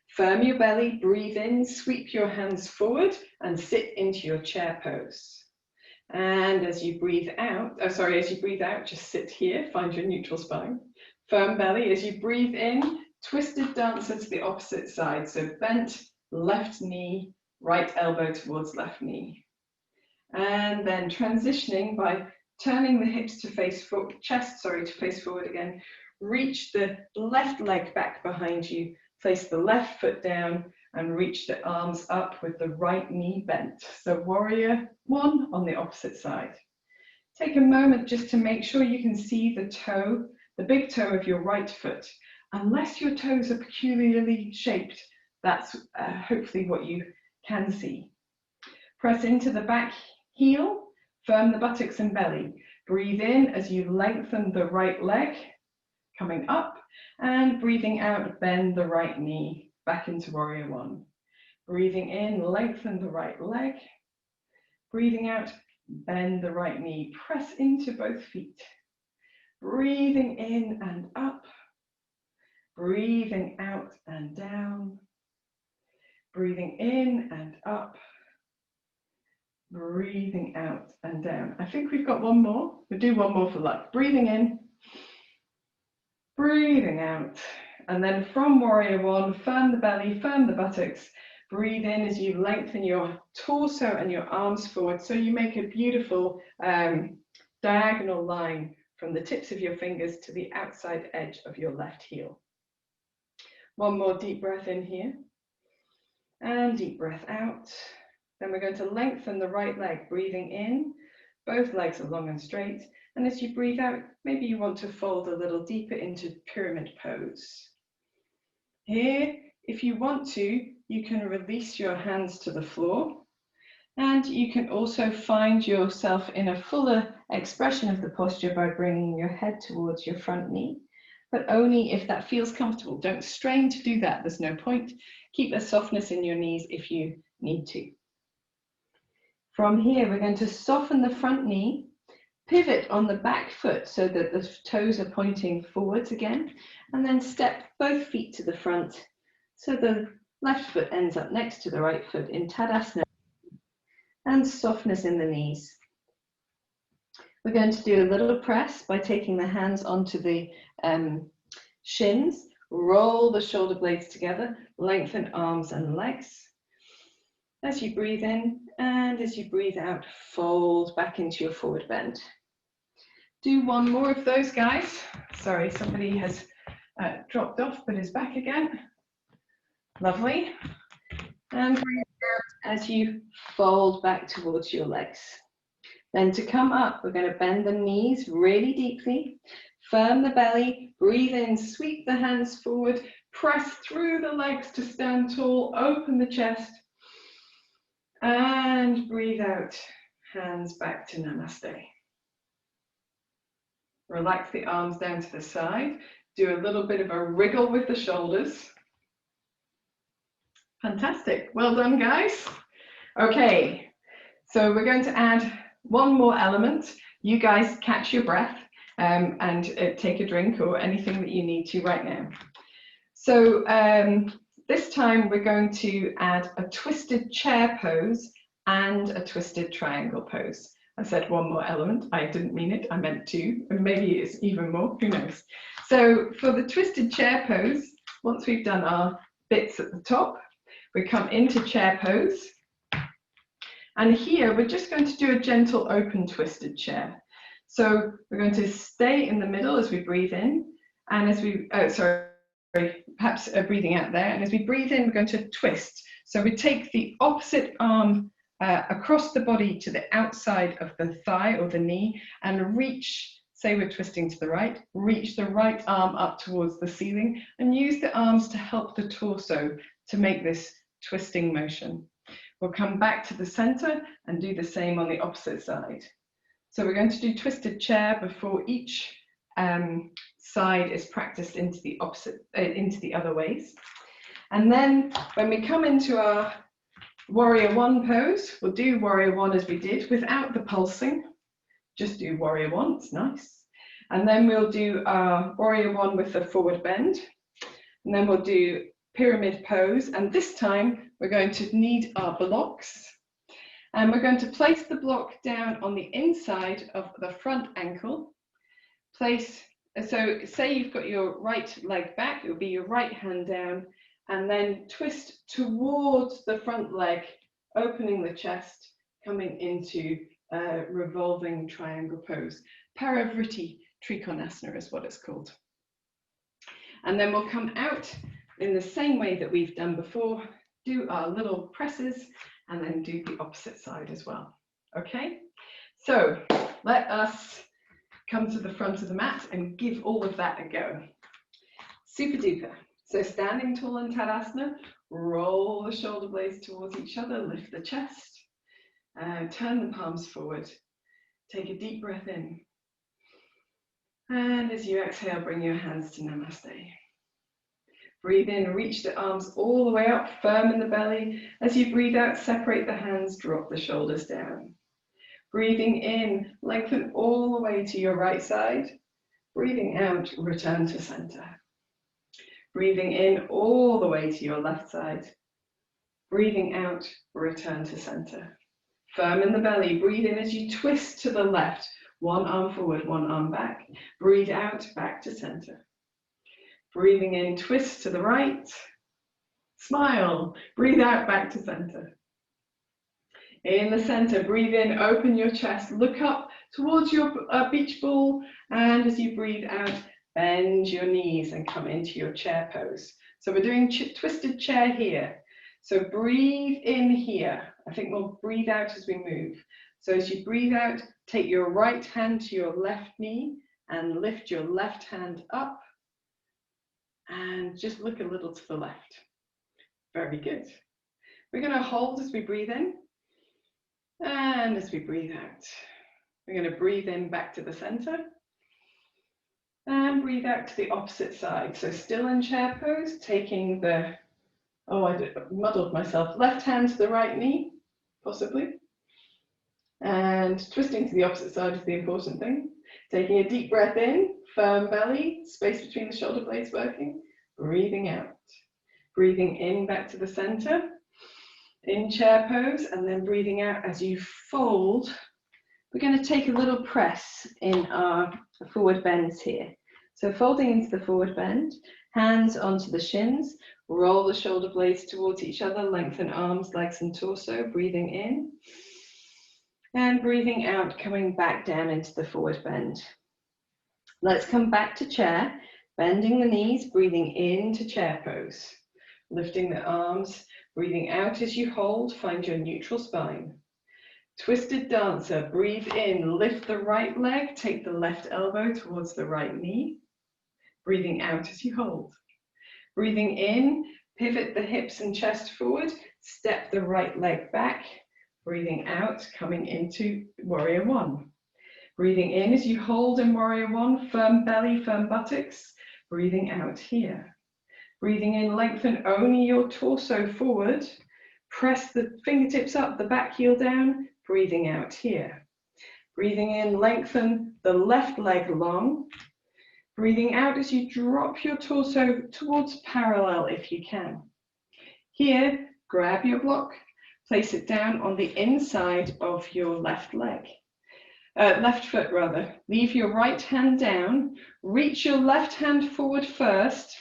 Speaker 1: firm your belly, breathe in, sweep your hands forward and sit into your chair pose. And as you breathe out, just sit here, find your neutral spine. Firm belly. As you breathe in, twisted dancer to the opposite side. So bent left knee, right elbow towards left knee. And then transitioning by turning the hips to face forward, to face forward again. Reach the left leg back behind you, place the left foot down and reach the arms up with the right knee bent. So warrior one on the opposite side. Take a moment just to make sure you can see the toe, the big toe of your right foot. unless your toes are peculiarly shaped. That's hopefully what you can see. Press into the back heel, firm the buttocks and belly. Breathe in as you lengthen the right leg, coming up, and breathing out, bend the right knee back into warrior one. Breathing in, lengthen the right leg. Breathing out, bend the right knee, press into both feet. Breathing in and up. Breathing out and down. Breathing in and up. Breathing out and down. I think we've got one more. We'll do one more for luck. Breathing in. Breathing out. And then from warrior one, firm the belly, firm the buttocks. Breathe in as you lengthen your torso and your arms forward. So you make a beautiful diagonal line from the tips of your fingers to the outside edge of your left heel. One more deep breath in here. And deep breath out. Then we're going to lengthen the right leg, breathing in. Both legs are long and straight. And as you breathe out, maybe you want to fold a little deeper into pyramid pose. Here, if you want to, you can release your hands to the floor, and you can also find yourself in a fuller expression of the posture by bringing your head towards your front knee, but only if that feels comfortable. Don't strain to do that, there's no point. Keep a softness in your knees if you need to. From here, we're going to soften the front knee, pivot on the back foot so that the toes are pointing forwards again, and then step both feet to the front so the left foot ends up next to the right foot in Tadasana, and softness in the knees. We're going to do a little press by taking the hands onto the shins, roll the shoulder blades together, lengthen arms and legs. As you breathe in and as you breathe out, fold back into your forward bend. Do one more of those, guys. Sorry, somebody has dropped off but is back again. Lovely. And breathe out as you fold back towards your legs. Then to come up, we're going to bend the knees really deeply, firm the belly, breathe in, sweep the hands forward, press through the legs to stand tall, open the chest, and breathe out, hands back to Namaste. Relax the arms down to the side, do a little bit of a wriggle with the shoulders. Fantastic, well done guys. Okay, so we're going to add one more element. You guys catch your breath and take a drink or anything that you need to right now. So this time we're going to add a twisted chair pose and a twisted triangle pose. I said one more element, I didn't mean it, I meant two, and maybe it's even more, who knows. So for the twisted chair pose, once we've done our bits at the top, we come into chair pose. And here we're just going to do a gentle open twisted chair. So we're going to stay in the middle as we breathe in, and as we, perhaps breathing out there, and as we breathe in, we're going to twist. So we take the opposite arm across the body to the outside of the thigh or the knee and reach, say we're twisting to the right, reach the right arm up towards the ceiling and use the arms to help the torso to make this twisting motion. We'll come back to the center and do the same on the opposite side. So we're going to do twisted chair before each side is practiced into the opposite, into the other ways. And then when we come into our warrior one pose, we'll do warrior one as we did without the pulsing. Just do warrior one, it's nice. And then we'll do our warrior one with the forward bend. And then we'll do pyramid pose. And this time we're going to need our blocks. And we're going to place the block down on the inside of the front ankle. Place, so say you've got your right leg back, it'll be your right hand down, and then twist towards the front leg, opening the chest, coming into revolving triangle pose. Parivriti Trikonasana is what it's called. And then we'll come out in the same way that we've done before, do our little presses, and then do the opposite side as well. Okay, so let us come to the front of the mat and give all of that a go. Super duper. So standing tall in Tadasana, roll the shoulder blades towards each other, lift the chest, turn the palms forward. Take a deep breath in. And as you exhale, bring your hands to Namaste. Breathe in, reach the arms all the way up, firm in the belly. As you breathe out, separate the hands, drop the shoulders down. Breathing in, lengthen all the way to your right side. Breathing out, return to center. Breathing in all the way to your left side. Breathing out, return to center. Firm in the belly, breathe in as you twist to the left. One arm forward, one arm back. Breathe out, back to center. Breathing in, twist to the right. Smile. Breathe out, back to center. In the center, breathe in, open your chest, look up towards your beach ball, and as you breathe out, bend your knees and come into your chair pose. So we're doing twisted chair here. So breathe in here. I think we'll breathe out as we move. So as you breathe out, take your right hand to your left knee and lift your left hand up. And just look a little to the left. Very good. We're going to hold as we breathe in. And as we breathe out, we're going to breathe in back to the center. And breathe out to the opposite side. So still in chair pose, taking the, I muddled myself, left hand to the right knee, possibly. And twisting to the opposite side is the important thing. Taking a deep breath in, firm belly, space between the shoulder blades working. Breathing out. Breathing in back to the center, in chair pose, and then breathing out as you fold. We're going to take a little press in our forward bends here. So folding into the forward bend, hands onto the shins, roll the shoulder blades towards each other, lengthen arms, legs and torso, breathing in. And breathing out, coming back down into the forward bend. Let's come back to chair, bending the knees, breathing into chair pose. Lifting the arms, breathing out as you hold, find your neutral spine. Twisted dancer, breathe in, lift the right leg, take the left elbow towards the right knee. Breathing out as you hold. Breathing in, pivot the hips and chest forward, step the right leg back. Breathing out, coming into warrior one. Breathing in as you hold in warrior one, firm belly, firm buttocks. Breathing out here. Breathing in, lengthen only your torso forward. Press the fingertips up, the back heel down. Breathing out here. Breathing in, lengthen the left leg long. Breathing out as you drop your torso towards parallel if you can. Here, grab your block. Place it down on the inside of your left leg. Left foot rather. Leave your right hand down. Reach your left hand forward first.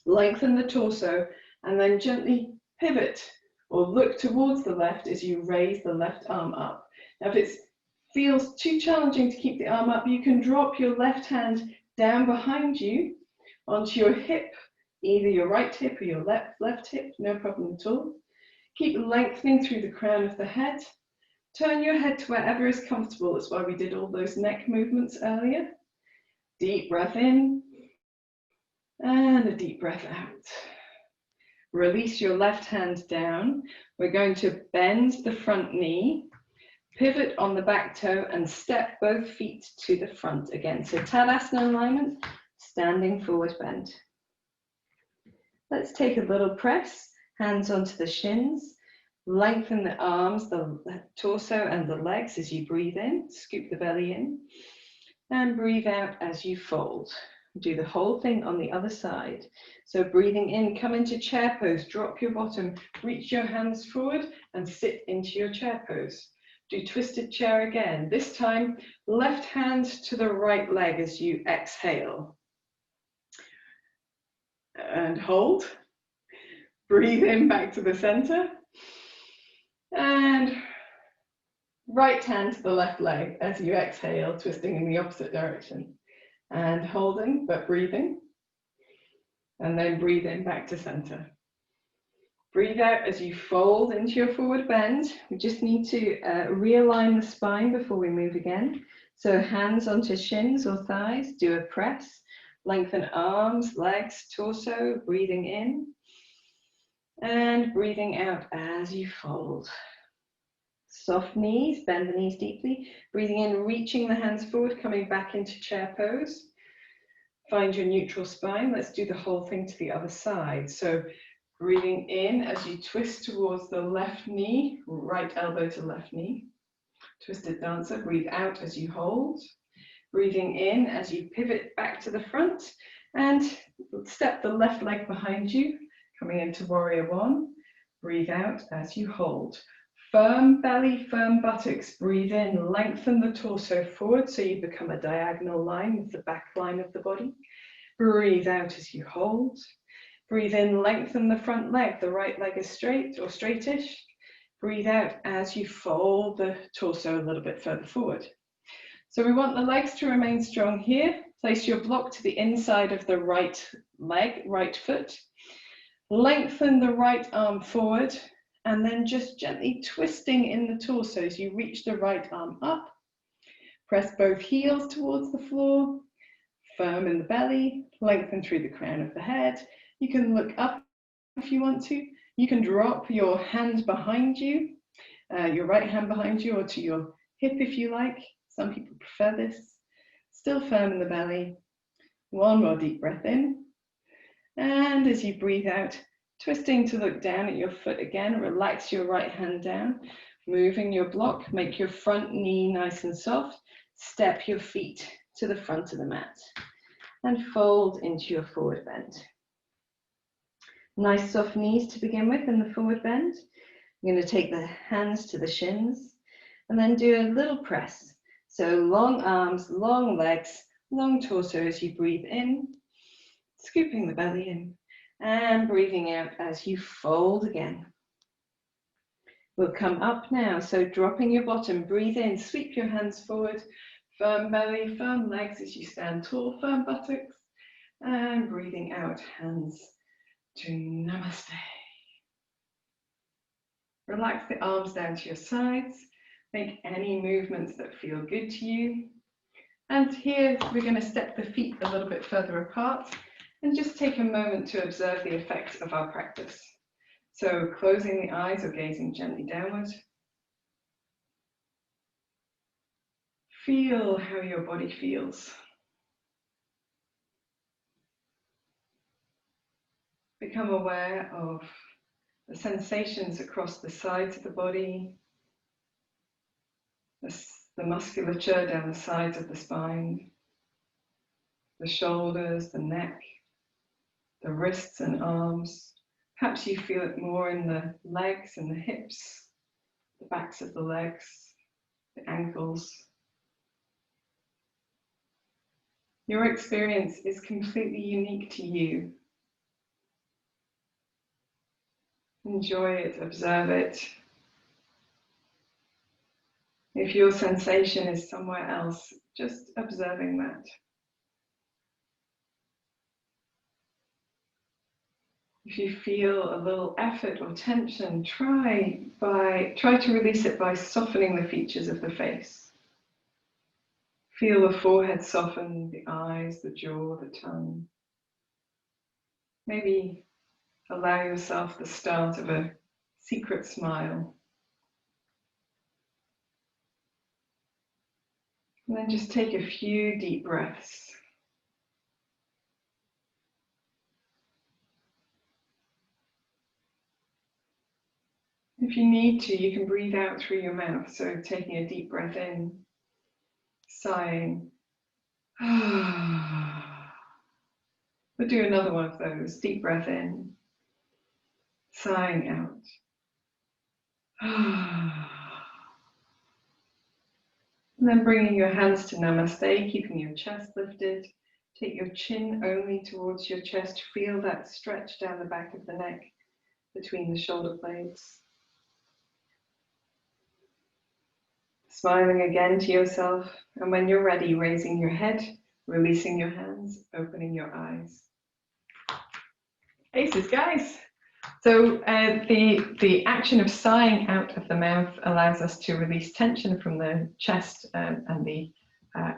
Speaker 1: Lengthen the torso and then gently pivot or look towards the left as you raise the left arm up. Now if it feels too challenging to keep the arm up, you can drop your left hand down behind you onto your hip, either your right hip or your left hip, no problem at all. Keep lengthening through the crown of the head. Turn your head to wherever is comfortable. That's why we did all those neck movements earlier. Deep breath in and a deep breath out. Release your left hand down. We're going to bend the front knee, pivot on the back toe and step both feet to the front again. So Tadasana alignment, standing forward bend. Let's take a little press. Hands onto the shins, lengthen the arms, the torso and the legs as you breathe in, scoop the belly in, and breathe out as you fold. Do the whole thing on the other side. So breathing in, come into chair pose, drop your bottom, reach your hands forward and sit into your chair pose. Do twisted chair again. This time, left hand to the right leg as you exhale. And hold. Breathe in back to the center. And right hand to the left leg as you exhale, twisting in the opposite direction. And holding, but breathing. And then breathe in back to center. Breathe out as you fold into your forward bend. We just need to realign the spine before we move again. So hands onto shins or thighs, do a press. Lengthen arms, legs, torso, breathing in. And breathing out as you fold. Soft knees, bend the knees deeply. Breathing in, reaching the hands forward, coming back into chair pose. Find your neutral spine. Let's do the whole thing to the other side. So breathing in as you twist towards the left knee, right elbow to left knee. Twisted dancer. Breathe out as you hold. Breathing in as you pivot back to the front and step the left leg behind you, coming into warrior one. Breathe out as you hold. Firm belly, firm buttocks. Breathe in, lengthen the torso forward so you become a diagonal line with the back line of the body. Breathe out as you hold. Breathe in, lengthen the front leg. The right leg is straight or straightish. Breathe out as you fold the torso a little bit further forward. So we want the legs to remain strong here. Place your block to the inside of the right leg, right foot. Lengthen the right arm forward and then just gently twisting in the torso as you reach the right arm up. Press both heels towards the floor, firm in the belly, lengthen through the crown of the head. You can look up if you want to. You can drop your hand behind you, your right hand behind you, or to your hip if you like. Some people prefer this. Still firm in the belly. One more deep breath in. And as you breathe out, twisting to look down at your foot again, relax your right hand down, moving your block, make your front knee nice and soft, step your feet to the front of the mat and fold into your forward bend. Nice soft knees to begin with in the forward bend. You're going to take the hands to the shins and then do a little press. So long arms, long legs, long torso as you breathe in, scooping the belly in and breathing out as you fold again. We'll come up now, so dropping your bottom, breathe in, sweep your hands forward, firm belly, firm legs as you stand tall, firm buttocks, and breathing out, hands to Namaste. Relax the arms down to your sides. Make any movements that feel good to you. And here we're going to step the feet a little bit further apart and just take a moment to observe the effects of our practice. So closing the eyes or gazing gently downward. Feel how your body feels. Become aware of the sensations across the sides of the body, the musculature down the sides of the spine, the shoulders, the neck, the wrists and arms. Perhaps you feel it more in the legs and the hips, the backs of the legs, the ankles. Your experience is completely unique to you. Enjoy it, observe it. If your sensation is somewhere else, just observing that. If you feel a little effort or tension, try to release it by softening the features of the face. Feel the forehead soften, the eyes, the jaw, the tongue. Maybe allow yourself the start of a secret smile. And then just take a few deep breaths. If you need to, you can breathe out through your mouth. So taking a deep breath in, sighing. We'll do another one of those. Deep breath in, sighing out. And then bringing your hands to Namaste, keeping your chest lifted. Take your chin only towards your chest. Feel that stretch down the back of the neck between the shoulder blades. Smiling again to yourself, and when you're ready, raising your head, releasing your hands, opening your eyes. Aces, guys. So the action of sighing out of the mouth allows us to release tension from the chest and the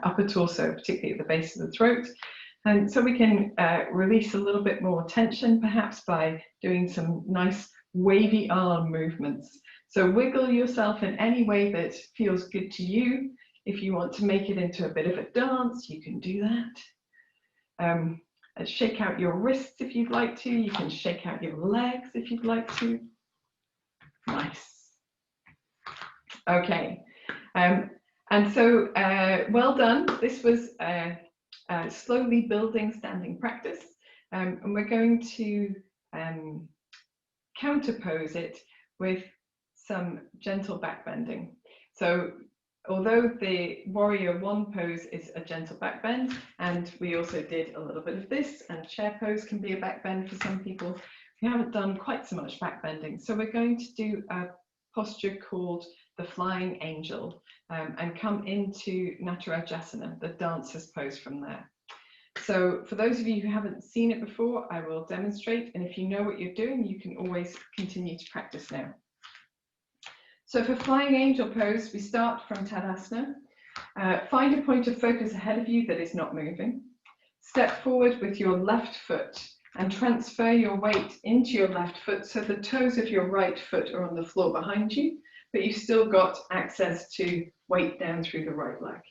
Speaker 1: upper torso, particularly at the base of the throat. And so we can release a little bit more tension, perhaps by doing some nice wavy arm movements. So wiggle yourself in any way that feels good to you. If you want to make it into a bit of a dance, you can do that. And shake out your wrists if you'd like to. You can shake out your legs if you'd like to. Nice. Okay. And so, well done. This was slowly building standing practice. And we're going to counterpose it with some gentle back bending. So although the warrior one pose is a gentle back bend, and we also did a little bit of this, and chair pose can be a back bend for some people, we haven't done quite so much back bending. So we're going to do a posture called the flying angel, and come into Natarajasana, the dancer's pose from there. So for those of you who haven't seen it before, I will demonstrate, and if you know what you're doing, you can always continue to practice now. So for flying angel pose, we start from Tadasana. Find a point of focus ahead of you that is not moving. Step forward with your left foot and transfer your weight into your left foot so the toes of your right foot are on the floor behind you, but you've still got access to weight down through the right leg.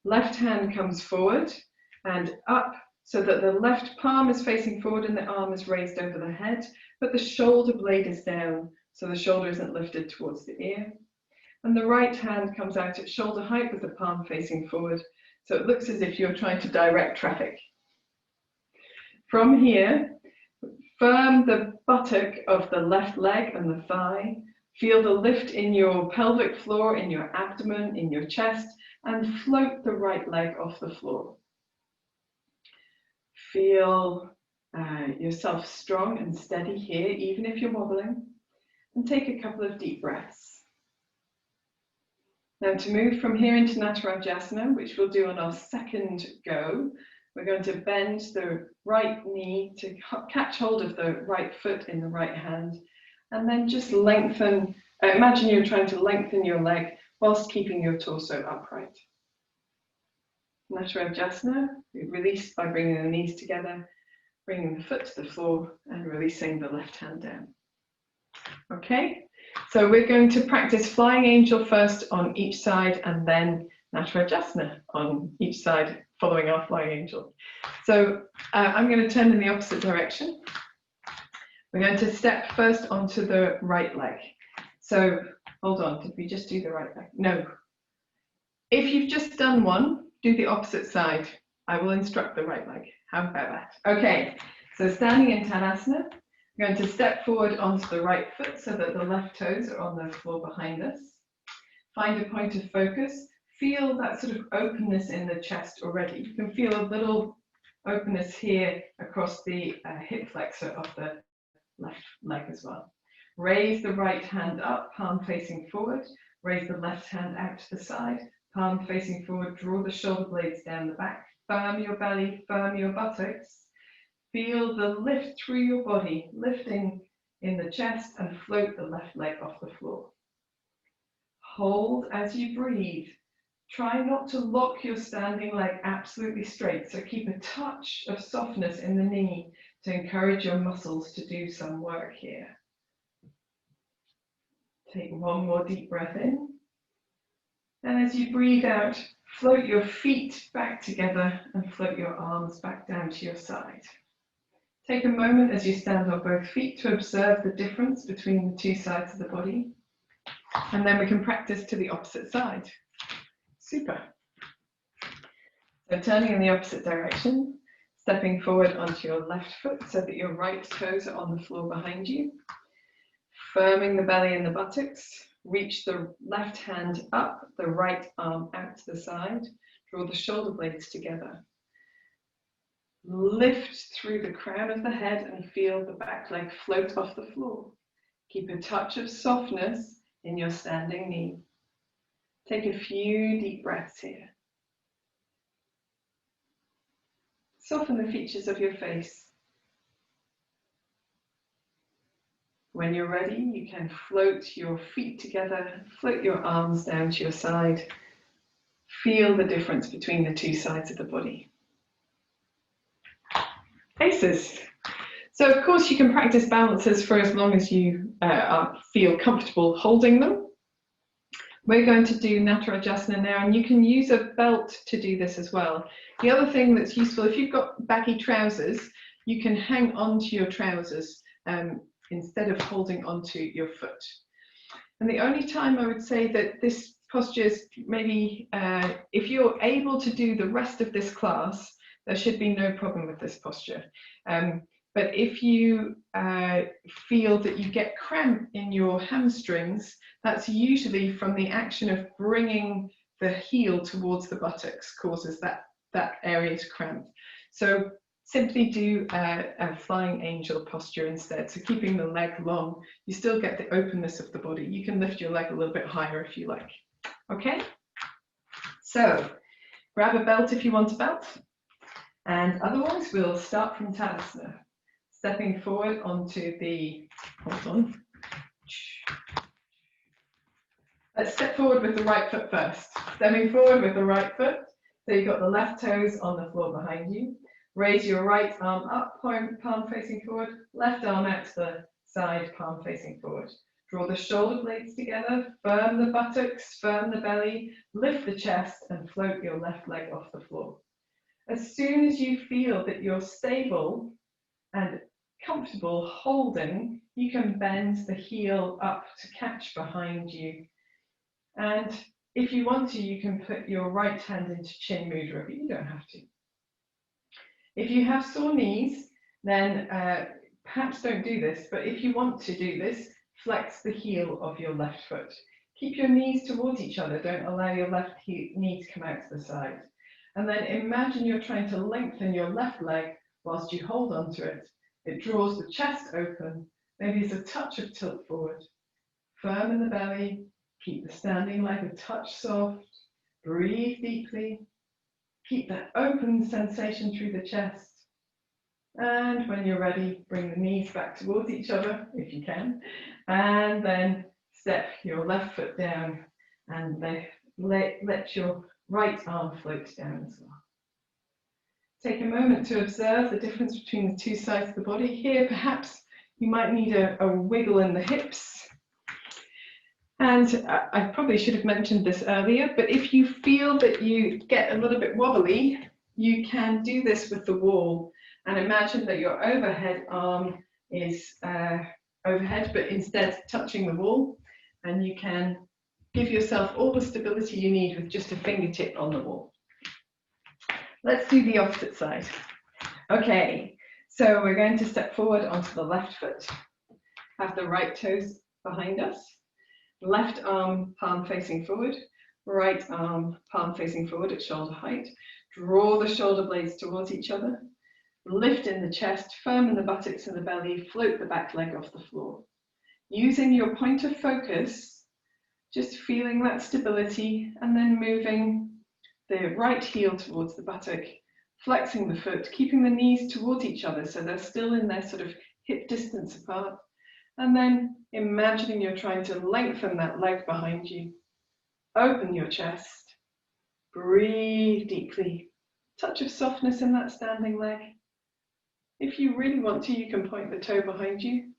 Speaker 1: Left hand comes forward and up so that the left palm is facing forward and the arm is raised over the head, but the shoulder blade is down so the shoulder isn't lifted towards the ear. And the right hand comes out at shoulder height with the palm facing forward, so it looks as if you're trying to direct traffic. From here, firm the buttock of the left leg and the thigh. Feel the lift in your pelvic floor, in your abdomen, in your chest, and float the right leg off the floor. Feel yourself strong and steady here, even if you're wobbling, and take a couple of deep breaths. Now to move from here into Natarajasana, which we'll do on our second go, we're going to bend the right knee to catch hold of the right foot in the right hand, and then just lengthen, imagine you're trying to lengthen your leg whilst keeping your torso upright. Natarajasana, release by bringing the knees together, bringing the foot to the floor and releasing the left hand down. Okay, so we're going to practice flying angel first on each side and then Natarajasana on each side following our flying angel. So I'm going to turn in the opposite direction. We're going to step first onto the right leg. So hold on, did we just do the right leg? No. If you've just done one, do the opposite side. I will instruct the right leg. How about that? Okay, so standing in Tadasana, we're going to step forward onto the right foot so that the left toes are on the floor behind us. Find a point of focus. Feel that sort of openness in the chest already. You can feel a little openness here across the hip flexor of the left leg as well. Raise the right hand up, palm facing forward. Raise the left hand out to the side, palm facing forward. Draw the shoulder blades down the back. Firm your belly, firm your buttocks. Feel the lift through your body, lifting in the chest, and float the left leg off the floor. Hold as you breathe. Try not to lock your standing leg absolutely straight, so keep a touch of softness in the knee to encourage your muscles to do some work here. Take one more deep breath in. And as you breathe out, float your feet back together and float your arms back down to your side. Take a moment as you stand on both feet to observe the difference between the two sides of the body. And then we can practice to the opposite side. Super. So turning in the opposite direction, stepping forward onto your left foot so that your right toes are on the floor behind you. Firming the belly and the buttocks. Reach the left hand up, the right arm out to the side. Draw the shoulder blades together. Lift through the crown of the head and feel the back leg float off the floor. Keep a touch of softness in your standing knee. Take a few deep breaths here. Soften the features of your face. When you're ready, you can float your feet together, float your arms down to your side. Feel the difference between the two sides of the body. Aces. So of course you can practice balances for as long as you feel comfortable holding them. We're going to do Natarajasana now, and you can use a belt to do this as well. The other thing that's useful, if you've got baggy trousers, you can hang on to your trousers instead of holding onto your foot. And the only time I would say that this posture is maybe, if you're able to do the rest of this class, there should be no problem with this posture. But if you feel that you get cramp in your hamstrings, that's usually from the action of bringing the heel towards the buttocks causes that area to cramp. So simply do a flying angel posture instead. So keeping the leg long, you still get the openness of the body. You can lift your leg a little bit higher if you like. Okay? So grab a belt if you want a belt. And otherwise, we'll start from Tadasana. Stepping forward onto the, hold on. Let's step forward with the right foot first. Stepping forward with the right foot. So you've got the left toes on the floor behind you. Raise your right arm up, palm facing forward. Left arm out to the side, palm facing forward. Draw the shoulder blades together, firm the buttocks, firm the belly, lift the chest and float your left leg off the floor. As soon as you feel that you're stable and comfortable holding, you can bend the heel up to catch behind you. And if you want to, you can put your right hand into chin mudra, but you don't have to. If you have sore knees, then perhaps don't do this, but if you want to do this, flex the heel of your left foot. Keep your knees towards each other, don't allow your left knee to come out to the side. And then imagine you're trying to lengthen your left leg whilst you hold onto it. It draws the chest open, maybe it's a touch of tilt forward. Firm in the belly, keep the standing leg a touch soft, breathe deeply, keep that open sensation through the chest. And when you're ready, bring the knees back towards each other, if you can, and then step your left foot down and let your right arm float down as well. Take a moment to observe the difference between the two sides of the body. Here, perhaps you might need a wiggle in the hips. And I probably should have mentioned this earlier, but if you feel that you get a little bit wobbly, you can do this with the wall. And imagine that your overhead arm is overhead, but instead touching the wall. And you can give yourself all the stability you need with just a fingertip on the wall. Let's do the opposite side. Okay, so we're going to step forward onto the left foot. Have the right toes behind us. Left arm palm facing forward. Right arm palm facing forward at shoulder height. Draw the shoulder blades towards each other. Lift in the chest, firm in the buttocks and the belly. Float the back leg off the floor. Using your point of focus, just feeling that stability and then moving the right heel towards the buttock, flexing the foot, keeping the knees towards each other so they're still in their sort of hip distance apart. And then imagining you're trying to lengthen that leg behind you. Open your chest. Breathe deeply. Touch of softness in that standing leg. If you really want to, you can point the toe behind you.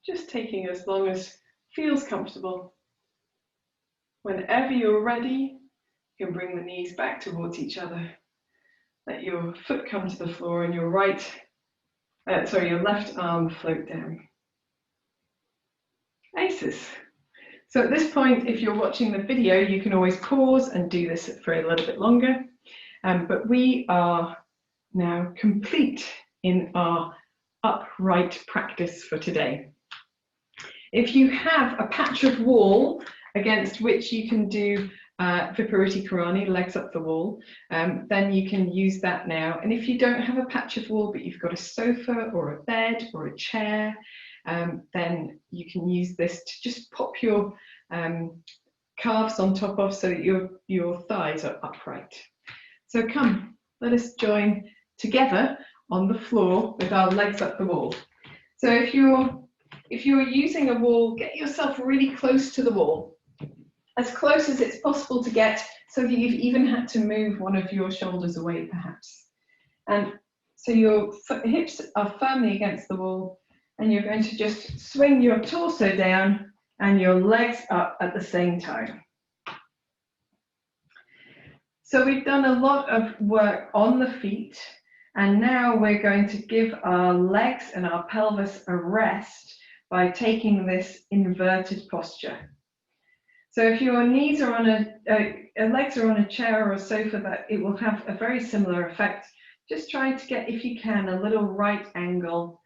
Speaker 1: Just taking as long as feels comfortable. Whenever you're ready, you can bring the knees back towards each other. Let your foot come to the floor and your your left arm float down. Aces. So at this point, if you're watching the video, you can always pause and do this for a little bit longer. But we are now complete in our upright practice for today. If you have a patch of wall against which you can do Viparita Karani, legs up the wall, then you can use that now. And if you don't have a patch of wall, but you've got a sofa or a bed or a chair, then you can use this to just pop your calves on top of so that your thighs are upright. So come, let us join together on the floor with our legs up the wall. So if you're using a wall, get yourself really close to the wall. As close as it's possible to get, so that you've even had to move one of your shoulders away perhaps. And so your hips are firmly against the wall, and you're going to just swing your torso down and your legs up at the same time. So we've done a lot of work on the feet, and now we're going to give our legs and our pelvis a rest by taking this inverted posture. So if your knees are on legs are on a chair or a sofa, that it will have a very similar effect. Just try to get, if you can, a little right angle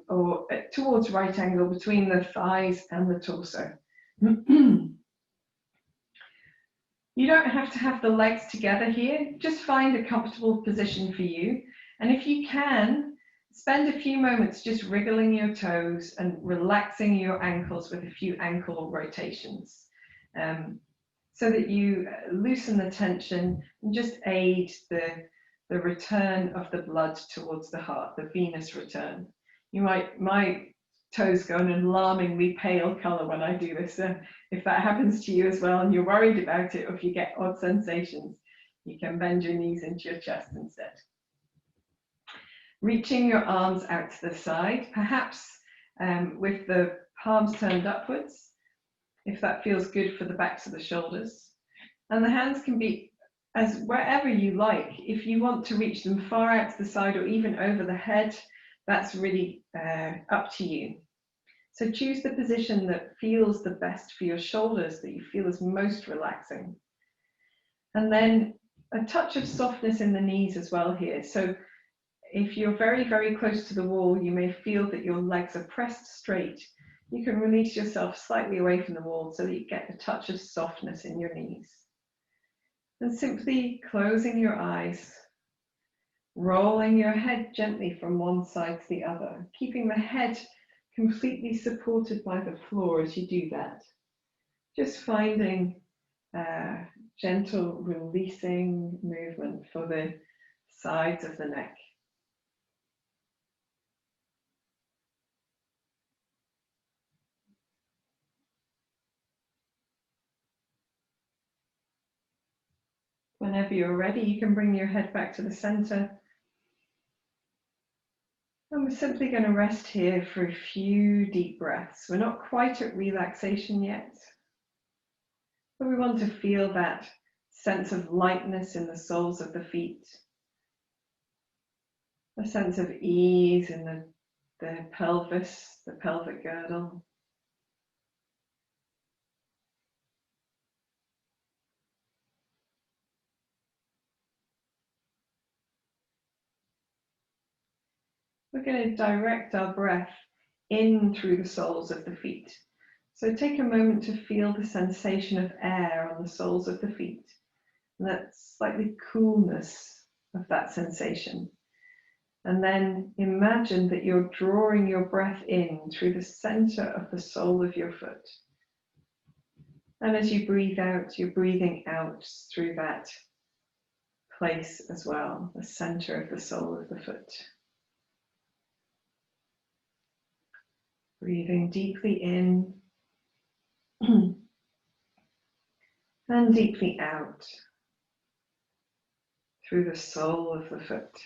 Speaker 1: or towards right angle between the thighs and the torso. You don't have to have the legs together here. Just find a comfortable position for you. And if you can, spend a few moments just wriggling your toes and relaxing your ankles with a few ankle rotations, so that you loosen the tension and just aid the return of the blood towards the heart, the venous return. My toes go an alarmingly pale color when I do this. If that happens to you as well and you're worried about it, or if you get odd sensations, you can bend your knees into your chest instead. Reaching your arms out to the side, perhaps with the palms turned upwards, if that feels good for the backs of the shoulders. And the hands can be as wherever you like. If you want to reach them far out to the side or even over the head, that's really up to you. So choose the position that feels the best for your shoulders, that you feel is most relaxing. And then a touch of softness in the knees as well here. So if you're very, very close to the wall, you may feel that your legs are pressed straight. You can release yourself slightly away from the wall so that you get a touch of softness in your knees. And simply closing your eyes, rolling your head gently from one side to the other, keeping the head completely supported by the floor as you do that. Just finding gentle releasing movement for the sides of the neck. Whenever you're ready, you can bring your head back to the center. And we're simply going to rest here for a few deep breaths. We're not quite at relaxation yet, but we want to feel that sense of lightness in the soles of the feet, a sense of ease in the pelvis, the pelvic girdle. We're going to direct our breath in through the soles of the feet. So take a moment to feel the sensation of air on the soles of the feet, and that slightly coolness of that sensation. And then imagine that you're drawing your breath in through the center of the sole of your foot. And as you breathe out, you're breathing out through that place as well, the center of the sole of the foot. Breathing deeply in and deeply out through the sole of the foot.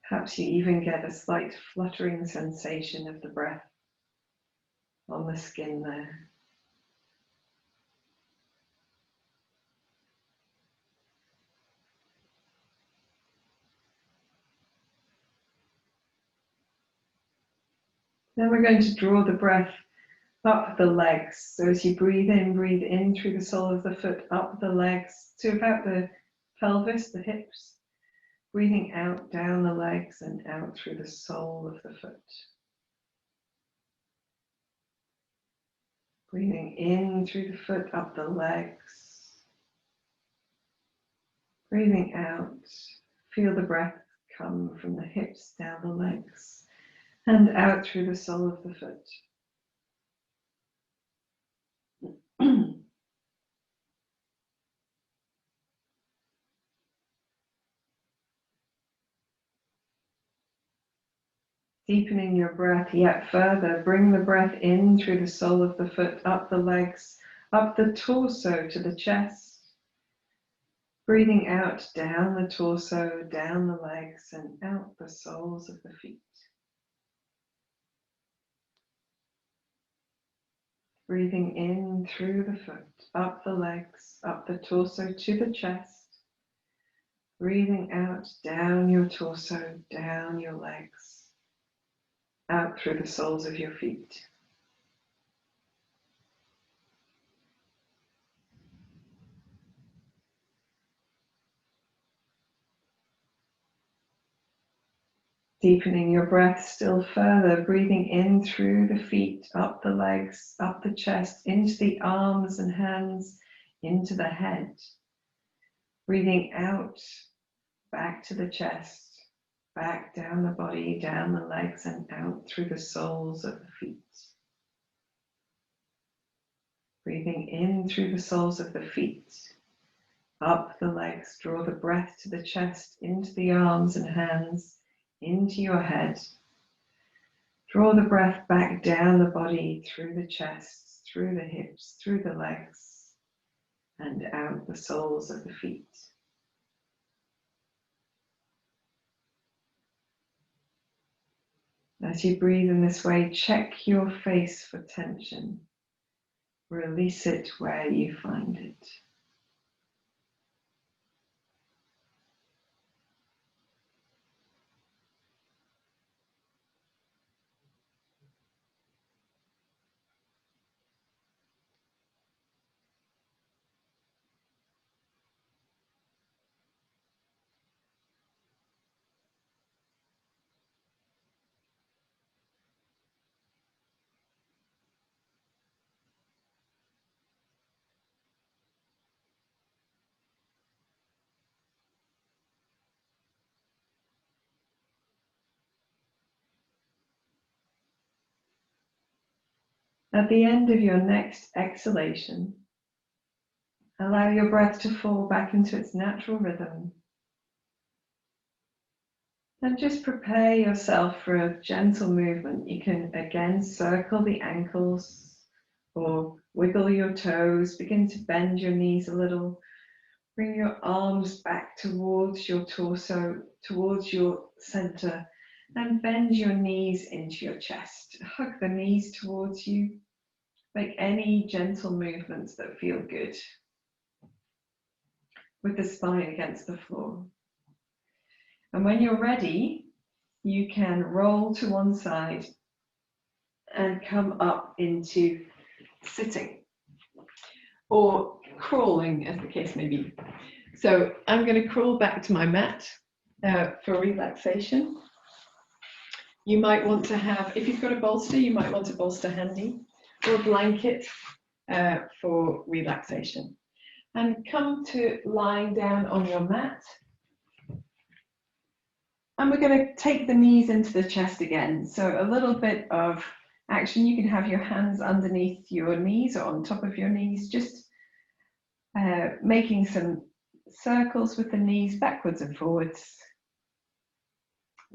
Speaker 1: Perhaps you even get a slight fluttering sensation of the breath on the skin there. Then we're going to draw the breath up the legs. So as you breathe in through the sole of the foot, up the legs to about the pelvis, the hips. Breathing out down the legs and out through the sole of the foot. Breathing in through the foot, up the legs. Breathing out, feel the breath come from the hips down the legs and out through the sole of the foot. Deepening your breath yet further, bring the breath in through the sole of the foot, up the legs, up the torso to the chest. Breathing out, down the torso, down the legs, and out the soles of the feet. Breathing in through the foot, up the legs, up the torso to the chest. Breathing out, down your torso, down your legs, out through the soles of your feet. Deepening your breath still further, breathing in through the feet, up the legs, up the chest, into the arms and hands, into the head. Breathing out, back to the chest, back down the body, down the legs, and out through the soles of the feet. Breathing in through the soles of the feet, up the legs, draw the breath to the chest, into the arms and hands, into your head. Draw the breath back down the body, through the chest, through the hips, through the legs, and out the soles of the feet. As you breathe in this way, check your face for tension. Release it where you find it. At the end of your next exhalation, allow your breath to fall back into its natural rhythm. And just prepare yourself for a gentle movement. You can again circle the ankles or wiggle your toes, begin to bend your knees a little. Bring your arms back towards your torso, towards your center, and bend your knees into your chest. Hug the knees towards you. Make any gentle movements that feel good, with the spine against the floor. And when you're ready, you can roll to one side and come up into sitting or crawling, as the case may be. So I'm going to crawl back to my mat for relaxation. You might want to have, if you've got a bolster, you might want a bolster handy, or a blanket for relaxation. And come to lying down on your mat. And we're going to take the knees into the chest again. So a little bit of action. You can have your hands underneath your knees or on top of your knees, just making some circles with the knees backwards and forwards,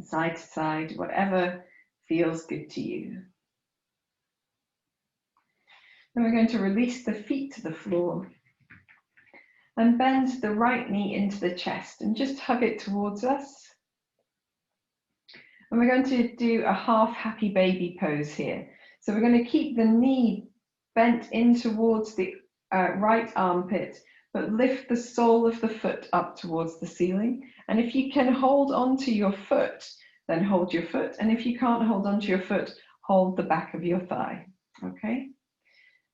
Speaker 1: side to side, whatever feels good to you. Then we're going to release the feet to the floor and bend the right knee into the chest and just hug it towards us. And we're going to do a half happy baby pose here. So we're going to keep the knee bent in towards the right armpit, but lift the sole of the foot up towards the ceiling. And if you can hold onto your foot, then hold your foot. And if you can't hold onto your foot, hold the back of your thigh, okay?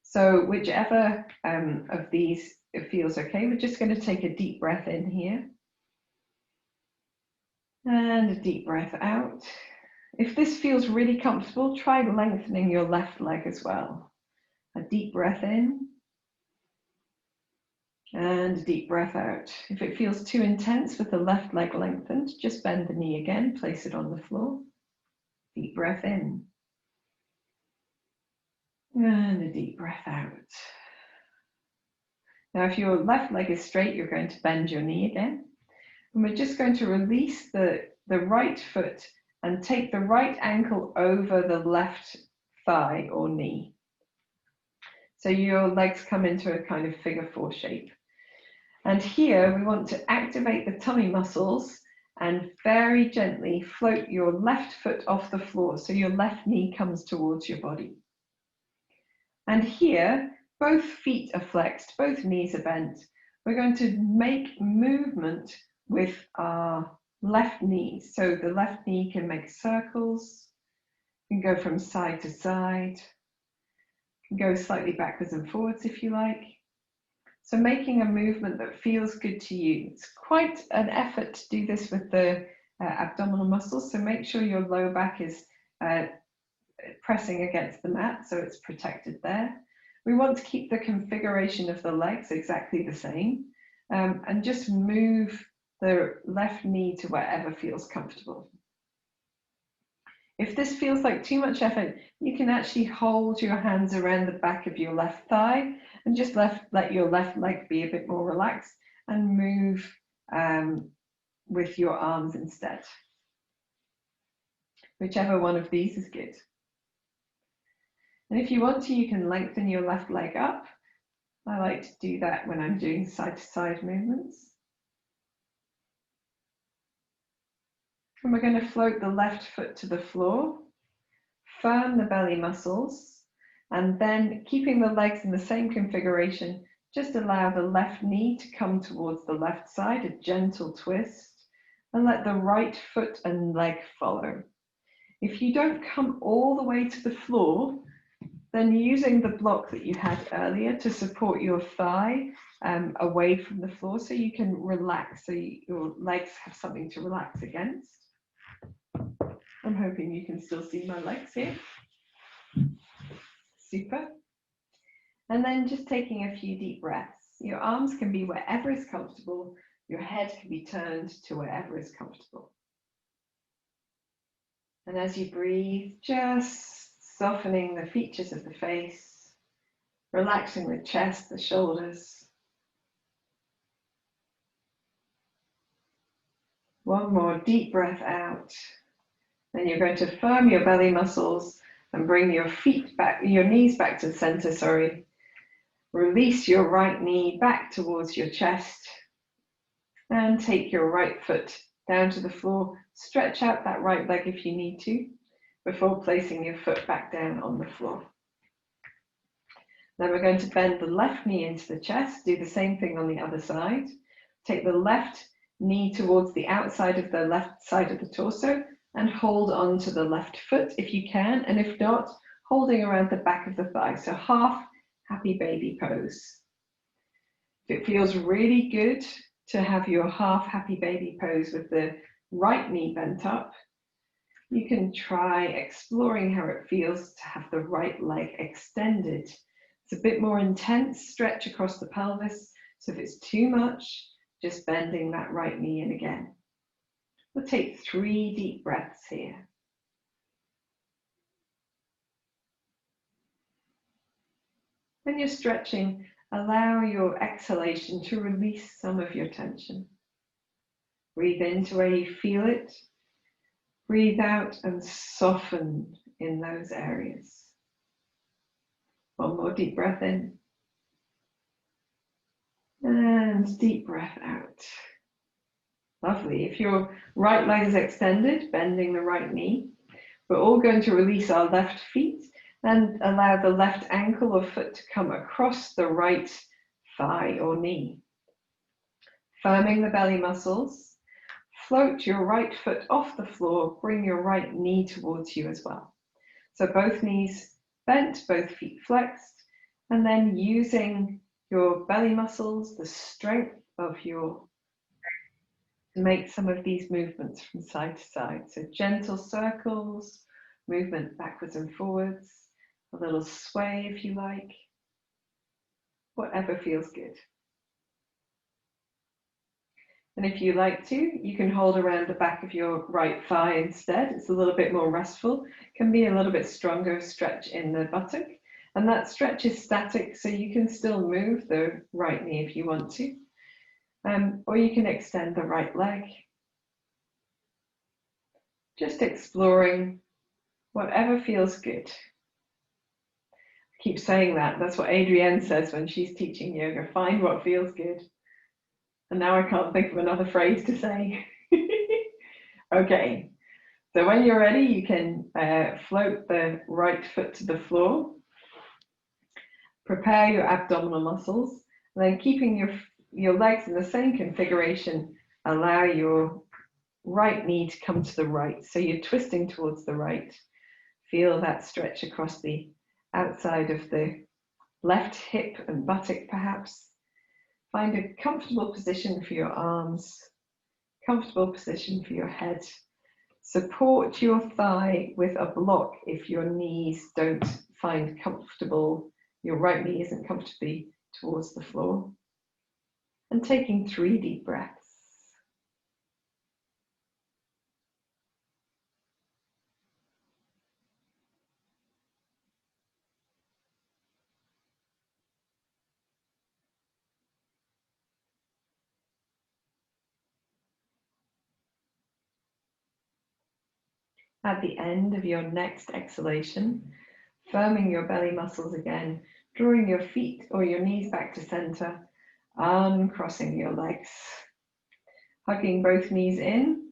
Speaker 1: So whichever of these feels okay, we're just going to take a deep breath in here. And a deep breath out. If this feels really comfortable, try lengthening your left leg as well. A deep breath in. And a deep breath out. If it feels too intense with the left leg lengthened, just bend the knee again, place it on the floor. Deep breath in. And a deep breath out. Now, if your left leg is straight, you're going to bend your knee again. And we're just going to release the right foot and take the right ankle over the left thigh or knee. So your legs come into a kind of figure 4 shape. And here we want to activate the tummy muscles and very gently float your left foot off the floor so your left knee comes towards your body. And here, both feet are flexed, both knees are bent. We're going to make movement with our left knee. So the left knee can make circles, can go from side to side, can go slightly backwards and forwards if you like. So making a movement that feels good to you. It's quite an effort to do this with the abdominal muscles, so make sure your lower back is pressing against the mat so it's protected there. We want to keep the configuration of the legs exactly the same, and just move the left knee to wherever feels comfortable. If this feels like too much effort, you can actually hold your hands around the back of your left thigh and just let your left leg be a bit more relaxed and move with your arms instead. Whichever one of these is good. And if you want to, you can lengthen your left leg up. I like to do that when I'm doing side-to-side movements. And we're going to float the left foot to the floor, firm the belly muscles, and then keeping the legs in the same configuration, just allow the left knee to come towards the left side, a gentle twist, and let the right foot and leg follow. If you don't come all the way to the floor, then using the block that you had earlier to support your thigh away from the floor so you can relax, so your legs have something to relax against. I'm hoping you can still see my legs here. Super. And then just taking a few deep breaths. Your arms can be wherever is comfortable. Your head can be turned to wherever is comfortable. And as you breathe, just softening the features of the face, relaxing the chest, the shoulders. One more deep breath out. Then you're going to firm your belly muscles and bring your feet back, your knees back to the center, sorry. Release your right knee back towards your chest and take your right foot down to the floor. Stretch out that right leg if you need to before placing your foot back down on the floor. Now we're going to bend the left knee into the chest, do the same thing on the other side. Take the left knee towards the outside of the left side of the torso and hold on to the left foot if you can, and if not, holding around the back of the thigh. So half happy baby pose. If it feels really good to have your half happy baby pose with the right knee bent up, you can try exploring how it feels to have the right leg extended. It's a bit more intense stretch across the pelvis, so if it's too much, just bending that right knee in again. We'll take 3 deep breaths here. When you're stretching, allow your exhalation to release some of your tension. Breathe into where you feel it. Breathe out and soften in those areas. One more deep breath in. And deep breath out. Lovely. If your right leg is extended, bending the right knee, we're all going to release our left feet and allow the left ankle or foot to come across the right thigh or knee. Firming the belly muscles, float your right foot off the floor, bring your right knee towards you as well. So both knees bent, both feet flexed, and then using your belly muscles, the strength of your to make some of these movements from side to side. So gentle circles, movement backwards and forwards, a little sway if you like, whatever feels good. And if you like to, you can hold around the back of your right thigh instead. It's a little bit more restful, can be a little bit stronger stretch in the buttock. And that stretch is static, so you can still move the right knee if you want to. Or you can extend the right leg. Just exploring whatever feels good. Keep saying that. That's what Adrienne says when she's teaching yoga. Find what feels good. And now I can't think of another phrase to say. Okay, so when you're ready, you can float the right foot to the floor. Prepare your abdominal muscles, and then keeping your legs in the same configuration, allow your right knee to come to the right. So you're twisting towards the right. Feel that stretch across the outside of the left hip and buttock perhaps. Find a comfortable position for your arms, comfortable position for your head. Support your thigh with a block if your knees don't find comfortable, your right knee isn't comfortably towards the floor. And taking 3 deep breaths. At the end of your next exhalation, firming your belly muscles again, drawing your feet or your knees back to center, uncrossing your legs, hugging both knees in.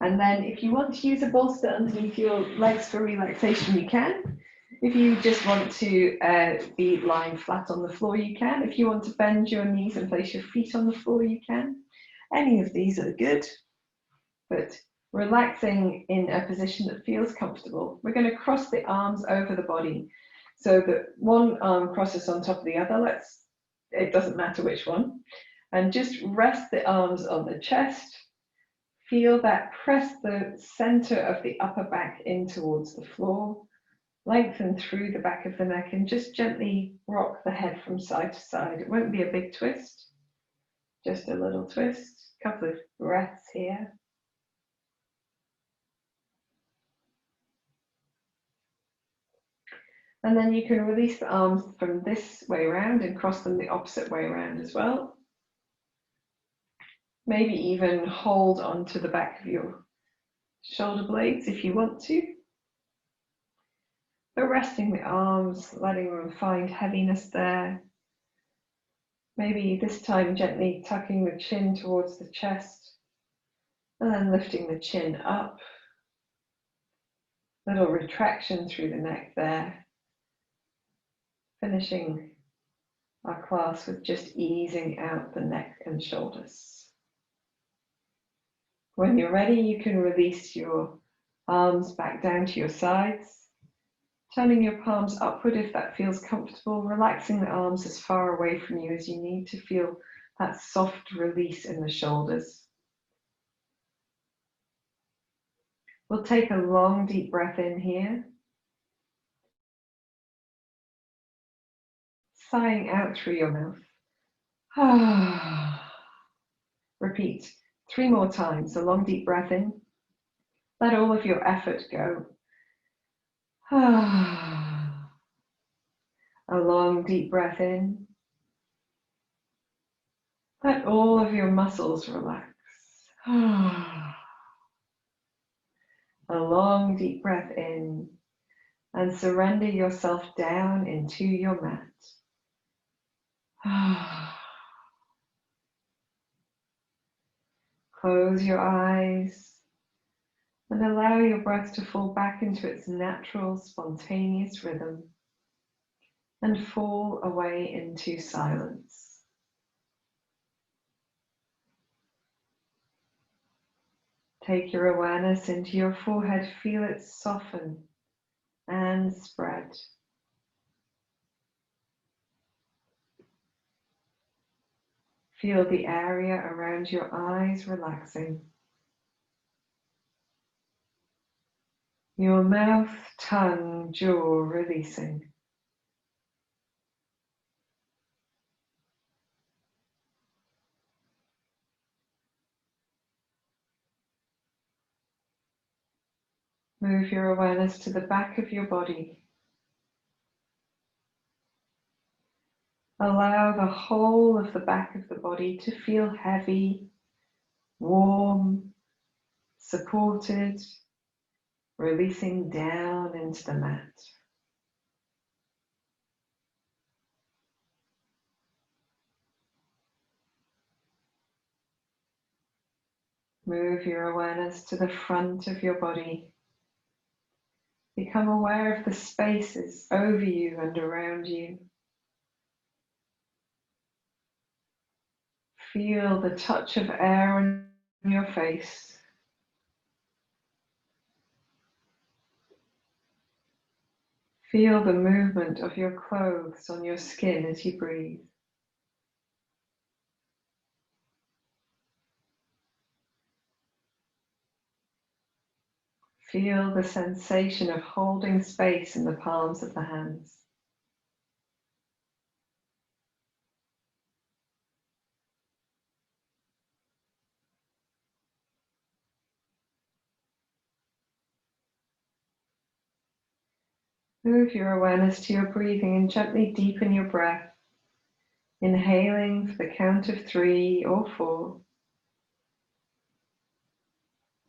Speaker 1: And then if you want to use a bolster underneath your legs for relaxation, you can. If you just want to be lying flat on the floor, you can. If you want to bend your knees and place your feet on the floor, you can. Any of these are good, but relaxing in a position that feels comfortable. We're going to cross the arms over the body so that one arm crosses on top of the other. It doesn't matter which one. And just rest the arms on the chest. Feel that, press the center of the upper back in towards the floor. Lengthen through the back of the neck and just gently rock the head from side to side. It won't be a big twist, just a little twist. A couple of breaths here. And then you can release the arms from this way around and cross them the opposite way around as well. Maybe even hold onto the back of your shoulder blades if you want to. But resting the arms, letting them find heaviness there. Maybe this time gently tucking the chin towards the chest and then lifting the chin up. Little retraction through the neck there. Finishing our class with just easing out the neck and shoulders. When you're ready, you can release your arms back down to your sides, turning your palms upward if that feels comfortable, relaxing the arms as far away from you as you need to feel that soft release in the shoulders. We'll take a long, deep breath in here. Sighing out through your mouth. Repeat 3 more times. A long, deep breath in. Let all of your effort go. A long, deep breath in. Let all of your muscles relax. A long, deep breath in and surrender yourself down into your mat. Close your eyes and allow your breath to fall back into its natural, spontaneous rhythm and fall away into silence. Take your awareness into your forehead, feel it soften and spread. Feel the area around your eyes relaxing. Your mouth, tongue, jaw releasing. Move your awareness to the back of your body. Allow the whole of the back of the body to feel heavy, warm, supported, releasing down into the mat. Move your awareness to the front of your body. Become aware of the spaces over you and around you. Feel the touch of air on your face. Feel the movement of your clothes on your skin as you breathe. Feel the sensation of holding space in the palms of the hands. Move your awareness to your breathing and gently deepen your breath, inhaling for the count of 3 or 4.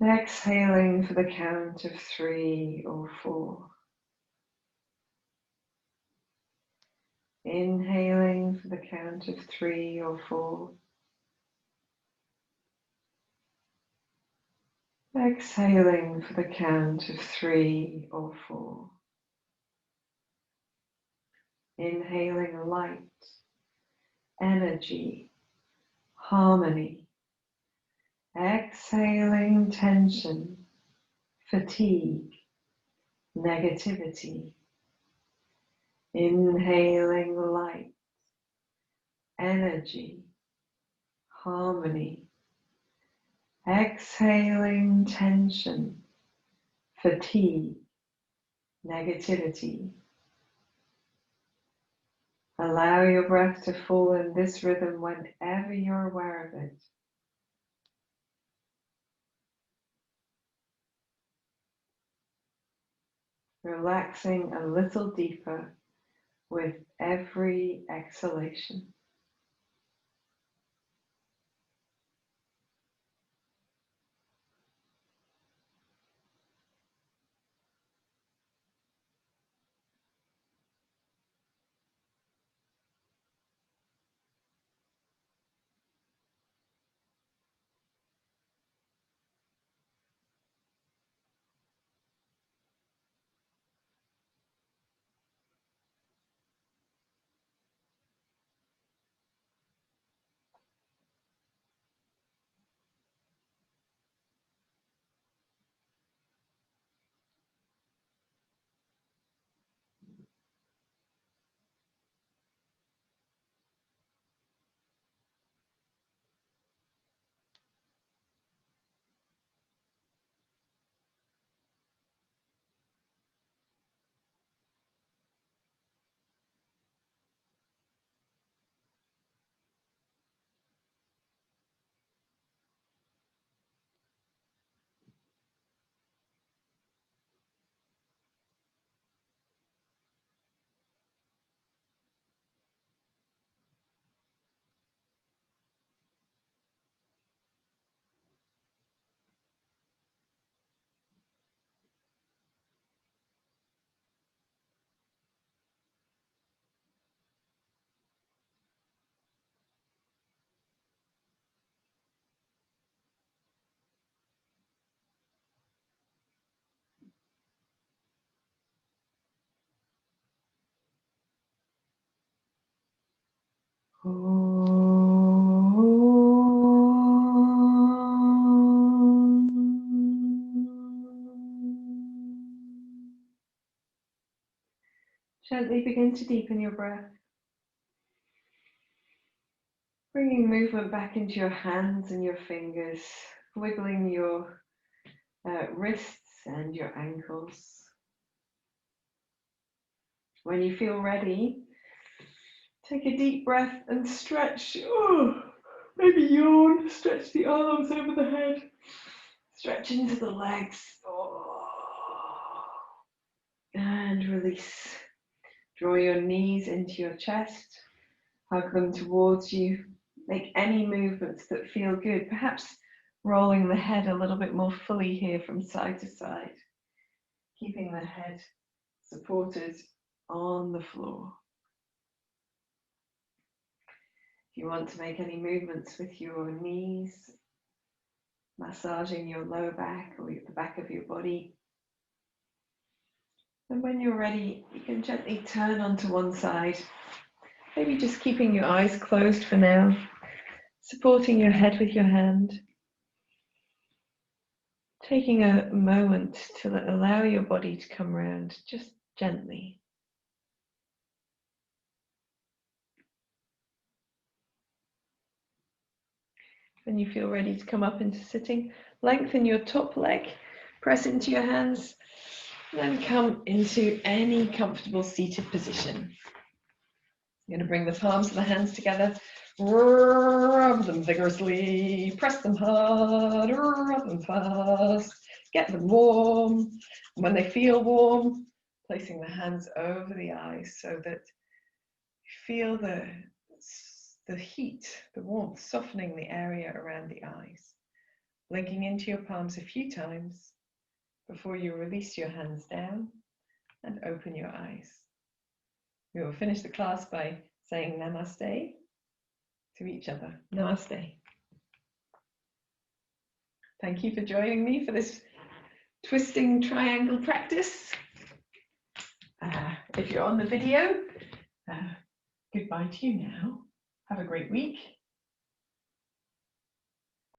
Speaker 1: Exhaling for the count of 3 or 4. Inhaling for the count of 3 or 4. Exhaling for the count of 3 or 4. Inhaling light, energy, harmony. Exhaling tension, fatigue, negativity. Inhaling light, energy, harmony. Exhaling tension, fatigue, negativity. Allow your breath to fall in this rhythm whenever you're aware of it. Relaxing a little deeper with every exhalation. Gently begin to deepen your breath, bringing movement back into your hands and your fingers, wiggling your wrists and your ankles. When you feel ready, take a deep breath and stretch. Maybe yawn, stretch the arms over the head, stretch into the legs. And release. Draw your knees into your chest, hug them towards you. Make any movements that feel good, perhaps rolling the head a little bit more fully here from side to side, keeping the head supported on the floor. If you want to make any movements with your knees,
Speaker 2: massaging your lower back or the back of your body. And when you're ready, you can gently turn onto one side, maybe just keeping your eyes closed for now, supporting your head with your hand. Taking a moment to allow your body to come around just gently. When you feel ready to come up into sitting, lengthen your top leg, press into your hands, and then come into any comfortable seated position. You're going to bring the palms of the hands together, rub them vigorously, press them hard, rub them fast, get them warm. And when they feel warm, placing the hands over the eyes so that you feel the heat, the warmth, softening the area around the eyes. Blinking into your palms a few times before you release your hands down and open your eyes. We will finish the class by saying namaste to each other. Namaste. Thank you for joining me for this twisting triangle practice. If you're on the video, goodbye to you now. Have a great week.